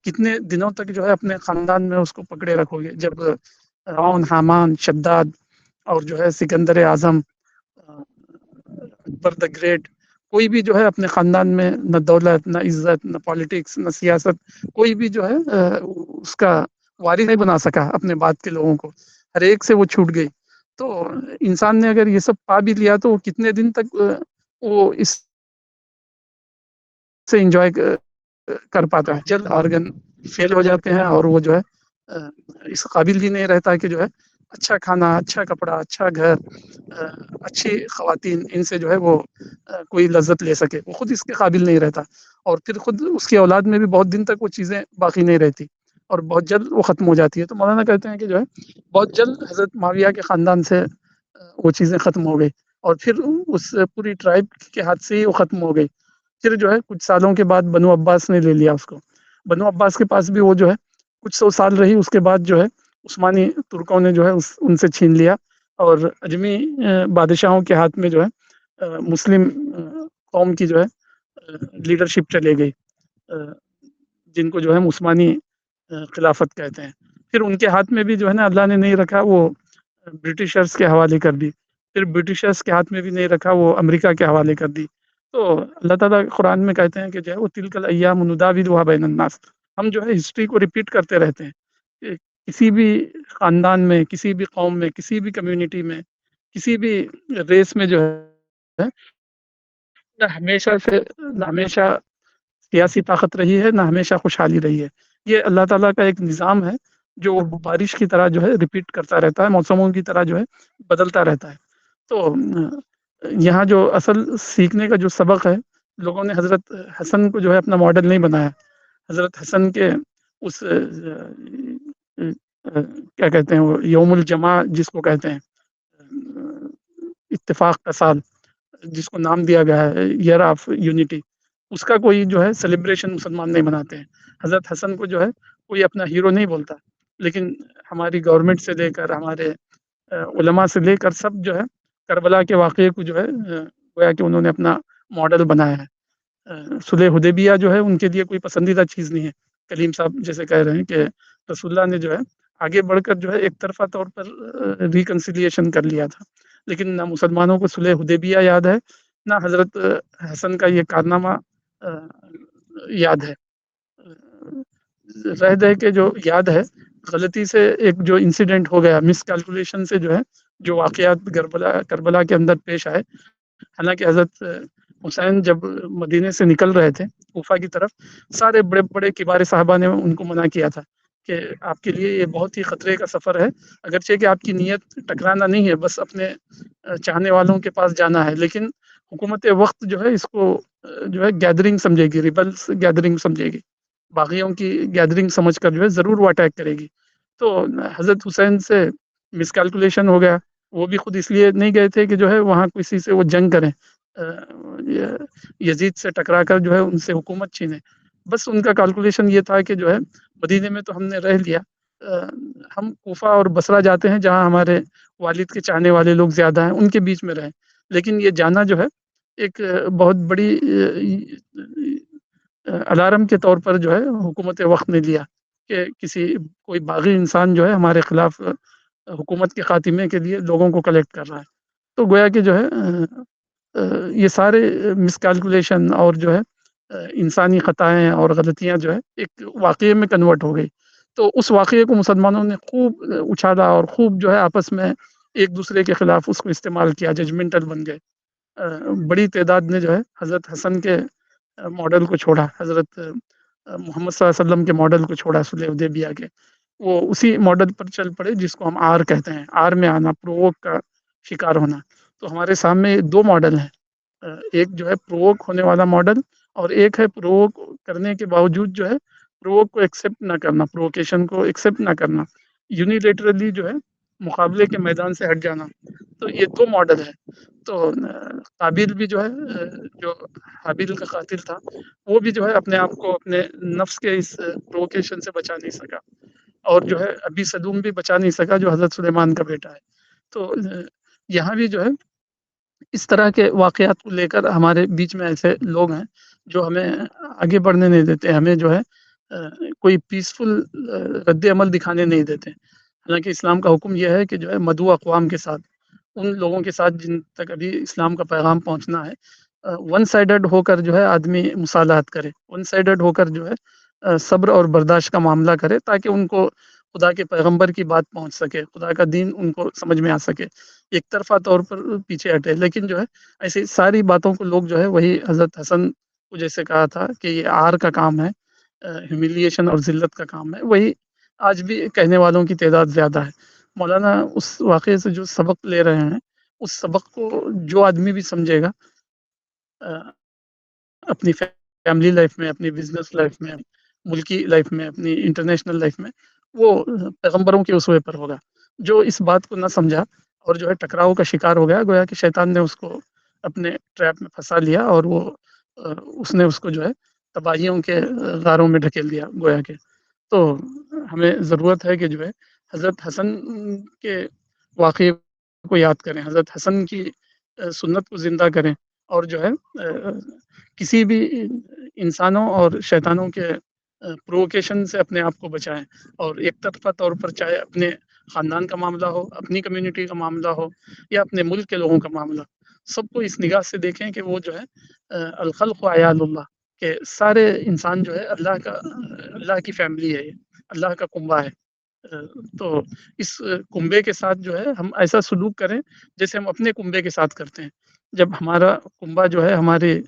کتنے دنوں تک جو ہے اپنے خاندان میں اس کو پکڑے رکھو گے؟ جب فرعون، حامان، شداد اور جو ہے سکندر اعظم، اکبر دا گریٹ، کوئی بھی جو ہے اپنے خاندان میں نہ دولت، نہ عزت، نہ پالیٹکس، نہ سیاست، کوئی بھی جو ہے اس کا وارث نہیں بنا سکا اپنے بعد کے لوگوں کو، ہر ایک سے وہ چھوٹ گئی۔ تو انسان نے اگر یہ سب پا بھی لیا تو وہ کتنے دن تک وہ اس سے انجوائے کر پاتا ہے؟ جلد آرگن فیل ہو جاتے ہیں اور وہ جو ہے اس قابل ہی نہیں رہتا کہ جو ہے اچھا کھانا، اچھا کپڑا، اچھا گھر، اچھی خواتین، ان سے جو ہے وہ کوئی لذت لے سکے، وہ خود اس کے قابل نہیں رہتا، اور پھر خود اس کی اولاد میں بھی بہت دن تک وہ چیزیں باقی نہیں رہتی اور بہت جلد وہ ختم ہو جاتی ہے۔ تو مولانا کہتے ہیں کہ جو ہے بہت جلد حضرت معاویہ کے خاندان سے وہ چیزیں ختم ہو گئی، اور پھر اس پوری ٹرائب کے ہاتھ سے ہی وہ ختم ہو گئی۔ پھر جو ہے کچھ سالوں کے بعد بنو عباس نے لے لیا اس کو، بنو عباس کے پاس بھی وہ جو ہے کچھ 100 سال رہی، اس کے بعد جو ہے عثمانی ترکوں نے جو ہے ان سے چھین لیا، اور اجمی بادشاہوں کے ہاتھ میں جو ہے مسلم قوم کی جو ہے لیڈرشپ چلے گئی، جن کو جو ہے عثمانی خلافت کہتے ہیں۔ پھر ان کے ہاتھ میں بھی جو ہے نا اللہ نے نہیں رکھا، وہ برٹشرز کے حوالے کر دی، پھر برٹشرز کے ہاتھ میں بھی نہیں رکھا، وہ امریکہ کے حوالے کر دی۔ تو اللہ تعالیٰ قرآن میں کہتے ہیں کہ جو ہے وہ تلک الایام نداولها بین الناس، ہم جو ہے ہسٹری کو ریپیٹ کرتے رہتے ہیں کہ کسی بھی خاندان میں، کسی بھی قوم میں، کسی بھی کمیونٹی میں، کسی بھی ریس میں جو ہے نہ ہمیشہ سیاسی طاقت رہی ہے، نہ ہمیشہ خوشحالی رہی ہے۔ یہ اللہ تعالیٰ کا ایک نظام ہے جو بارش کی طرح جو ہے ریپیٹ کرتا رہتا ہے، موسموں کی طرح جو ہے بدلتا رہتا ہے۔ تو یہاں جو اصل سیکھنے کا جو سبق ہے، لوگوں نے حضرت حسن کو جو ہے اپنا ماڈل نہیں بنایا، حضرت حسن کے اس کیا کہتے ہیں وہ یوم الجمع جس کو کہتے ہیں، اتفاق کا سال جس کو نام دیا گیا ہے ایئر آف یونٹی، اس کا کوئی جو ہے سیلیبریشن مسلمان نہیں مناتے ہیں۔ حضرت حسن کو جو ہے کوئی اپنا ہیرو نہیں بولتا، لیکن ہماری گورنمنٹ سے لے کر، ہمارے علماء سے لے کر سب جو ہے کربلا کے واقعے کو جو ہے گویا کہ انہوں نے اپنا ماڈل بنایا ہے۔ صلح حدیبیہ جو ہے ان کے لیے کوئی پسندیدہ چیز نہیں ہے، کلیم صاحب جیسے کہہ رہے ہیں کہ رسول اللہ نے جو ہے آگے بڑھ کر جو ہے ایک طرفہ طور پر ریکنسیلیشن کر لیا تھا، لیکن نہ مسلمانوں کو صلح حدیبیہ یاد ہے، نہ حضرت حسن کا یہ کارنامہ یاد ہے۔ رہ دے کے جو یاد ہے، غلطی سے ایک جو انسیڈنٹ ہو گیا، مس کیلکولیشن سے جو ہے جو واقعات کربلا کے اندر پیش آئے، حالانکہ حضرت حسین جب مدینے سے نکل رہے تھے کوفہ کی طرف، سارے بڑے بڑے کبار صحابہ نے ان کو منع کیا تھا کہ آپ کے لیے یہ بہت ہی خطرے کا سفر ہے، اگرچہ کہ آپ کی نیت ٹکرانا نہیں ہے، بس اپنے چاہنے والوں کے پاس جانا ہے، لیکن حکومت وقت جو ہے اس کو جو ہے گیدرنگ سمجھے گی، ریبلس گیدرنگ سمجھے گی، باغیوں کی گیدرنگ سمجھ کر جو ہے ضرور وہ اٹیک کرے گی۔ تو حضرت حسین سے مس کیلکولیشن ہو گیا، وہ بھی خود اس لیے نہیں گئے تھے کہ جو ہے وہاں کسی سے وہ جنگ کریں، یزید سے ٹکرا کر جو ہے ان سے حکومت چھینے، بس ان کا کیلکولیشن یہ تھا کہ جو ہے مدینے میں تو ہم نے رہ لیا، ہم کوفہ اور بصرہ جاتے ہیں جہاں ہمارے والد کے چاہنے والے لوگ زیادہ ہیں، ان کے بیچ میں رہیں، لیکن یہ جانا جو ہے ایک بہت بڑی الارم کے طور پر جو ہے حکومت وقت نے لیا کہ کوئی باغی انسان جو ہے ہمارے خلاف حکومت کے خاتمے کے لیے لوگوں کو کلیکٹ کر رہا ہے۔ تو گویا کہ جو ہے یہ سارے مس کیلکولیشن اور جو ہے انسانی خطائیں اور غلطیاں جو ہے ایک واقعے میں کنورٹ ہو گئی۔ تو اس واقعے کو مسلمانوں نے خوب اچھالا اور خوب جو ہے آپس میں ایک دوسرے کے خلاف اس کو استعمال کیا، ججمنٹل بن گئے۔ بڑی تعداد نے جو ہے حضرت حسن کے ماڈل کو چھوڑا، حضرت محمد صلی اللہ علیہ وسلم کے ماڈل کو چھوڑا صلح حدیبیہ کے، وہ اسی ماڈل پر چل پڑے جس کو ہم آر کہتے ہیں، آر میں آنا، پرووک کا شکار ہونا۔ تو ہمارے سامنے دو ماڈل ہیں، ایک جو ہے پرووک ہونے والا ماڈل، اور ایک ہے پرووک کرنے کے باوجود جو ہے پرووک کو ایکسیپٹ نہ کرنا، پرووکیشن کو ایکسیپٹ نہ کرنا، یونیلیٹرلی جو ہے مقابلے کے میدان سے ہٹ جانا۔ تو یہ دو ماڈل ہے۔ تو قابیل بھی جو ہے جو حابیل کا قاتل تھا، وہ بھی جو ہے اپنے آپ کو اپنے نفس کے اس پرووکیشن سے بچا نہیں سکا، اور جو ہے ابھی سدوم بھی بچا نہیں سکا جو حضرت سلیمان کا بیٹا ہے۔ تو یہاں بھی جو ہے اس طرح کے واقعات کو لے کر ہمارے بیچ میں ایسے لوگ ہیں جو ہمیں آگے بڑھنے نہیں دیتے، ہمیں جو ہے کوئی پیسفل رد عمل دکھانے نہیں دیتے۔ حالانکہ اسلام کا حکم یہ ہے کہ جو ہے مدعو اقوام کے ساتھ، ان لوگوں کے ساتھ جن تک ابھی اسلام کا پیغام پہنچنا ہے، ون سائیڈڈ ہو کر جو ہے آدمی مصالحت کرے، ون سائیڈڈ ہو کر جو ہے صبر اور برداشت کا معاملہ کرے، تاکہ ان کو خدا کے پیغمبر کی بات پہنچ سکے، خدا کا دین ان کو سمجھ میں آ سکے، ایک طرفہ طور پر پیچھے ہٹے۔ لیکن جو ہے ایسی ساری باتوں کو لوگ جو ہے وہی حضرت حسن کو جیسے کہا تھا کہ یہ آر کا کام ہے، ہیومیلیشن اور ذلت کا کام ہے، وہی آج بھی کہنے والوں کی تعداد زیادہ ہے۔ مولانا اس واقعے سے جو سبق لے رہے ہیں، اس سبق کو جو آدمی بھی سمجھے گا اپنی فیملی لائف میں، اپنی بزنس لائف میں، ملکی لائف میں، اپنی انٹرنیشنل لائف میں، وہ پیغمبروں کے اسوے پر ہوگا۔ جو اس بات کو نہ سمجھا اور جو ہے ٹکراؤ کا شکار ہو گیا، گویا کہ شیطان نے اس کو اپنے ٹریپ میں پھنسا لیا، اور وہ اس نے اس کو جو ہے تباہیوں کے غاروں میں ڈھکیل دیا گویا کہ۔ تو ہمیں ضرورت ہے کہ جو ہے حضرت حسن کے واقعے کو یاد کریں، حضرت حسن کی سنت کو زندہ کریں، اور جو ہے کسی بھی انسانوں اور شیطانوں کے پرووکیشن سے اپنے آپ کو بچائیں، اور ایک طرفہ طور پر چاہے اپنے خاندان کا معاملہ ہو، اپنی کمیونٹی کا معاملہ ہو، یا اپنے ملک کے لوگوں کا معاملہ، سب کو اس نگاہ سے دیکھیں کہ وہ جو ہے الخلق و عیال اللہ، کہ سارے انسان جو ہے اللہ کی فیملی ہے، یہ اللہ کا کنبہ ہے۔ تو اس کنبے کے ساتھ جو ہے ہم ایسا سلوک کریں جیسے ہم اپنے کنبے کے ساتھ کرتے ہیں۔ جب ہمارا کنبہ جو ہے ہمارے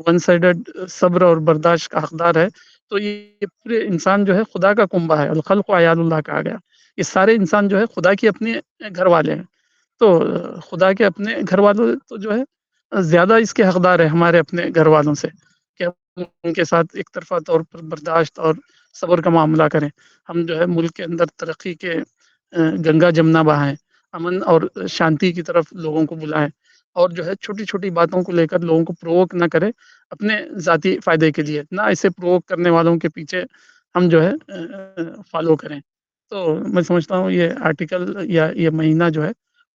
ون سائیڈڈ صبر اور برداشت کا حقدار ہے، تو یہ پورے انسان جو ہے خدا کا کنبہ ہے، الخلق و عیال اللہ کہا گیا۔ یہ سارے انسان جو ہے خدا کی اپنے گھر والے ہیں۔ تو خدا کے اپنے گھر والوں تو جو ہے زیادہ اس کے حقدار ہے ہمارے اپنے گھر والوں سے، کہ ہم ان کے ساتھ ایک طرفہ طور پر برداشت اور صبر کا معاملہ کریں۔ ہم جو ہے ملک کے اندر ترقی کے گنگا جمنا بہائیں، امن اور شانتی کی طرف لوگوں کو بلائیں، اور جو ہے چھوٹی چھوٹی باتوں کو لے کر لوگوں کو پرووک نہ کرے اپنے ذاتی فائدے کے لیے، نہ ایسے پرووک کرنے والوں کے پیچھے ہم جو ہے فالو کریں۔ تو میں سمجھتا ہوں یہ آرٹیکل یا یہ مہینہ جو ہے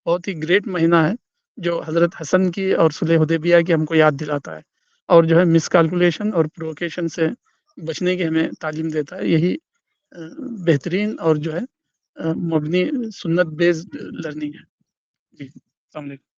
بہت ہی گریٹ مہینہ ہے، جو حضرت حسن کی اور صلح حدیبیہ کی ہم کو یاد دلاتا ہے، اور جو ہے مس کیلکولیشن اور پرووکیشن سے بچنے کی ہمیں تعلیم دیتا ہے۔ یہی بہترین اور جو ہے مبنی سنت بیسڈ لرننگ ہے۔ جی السلام علیکم۔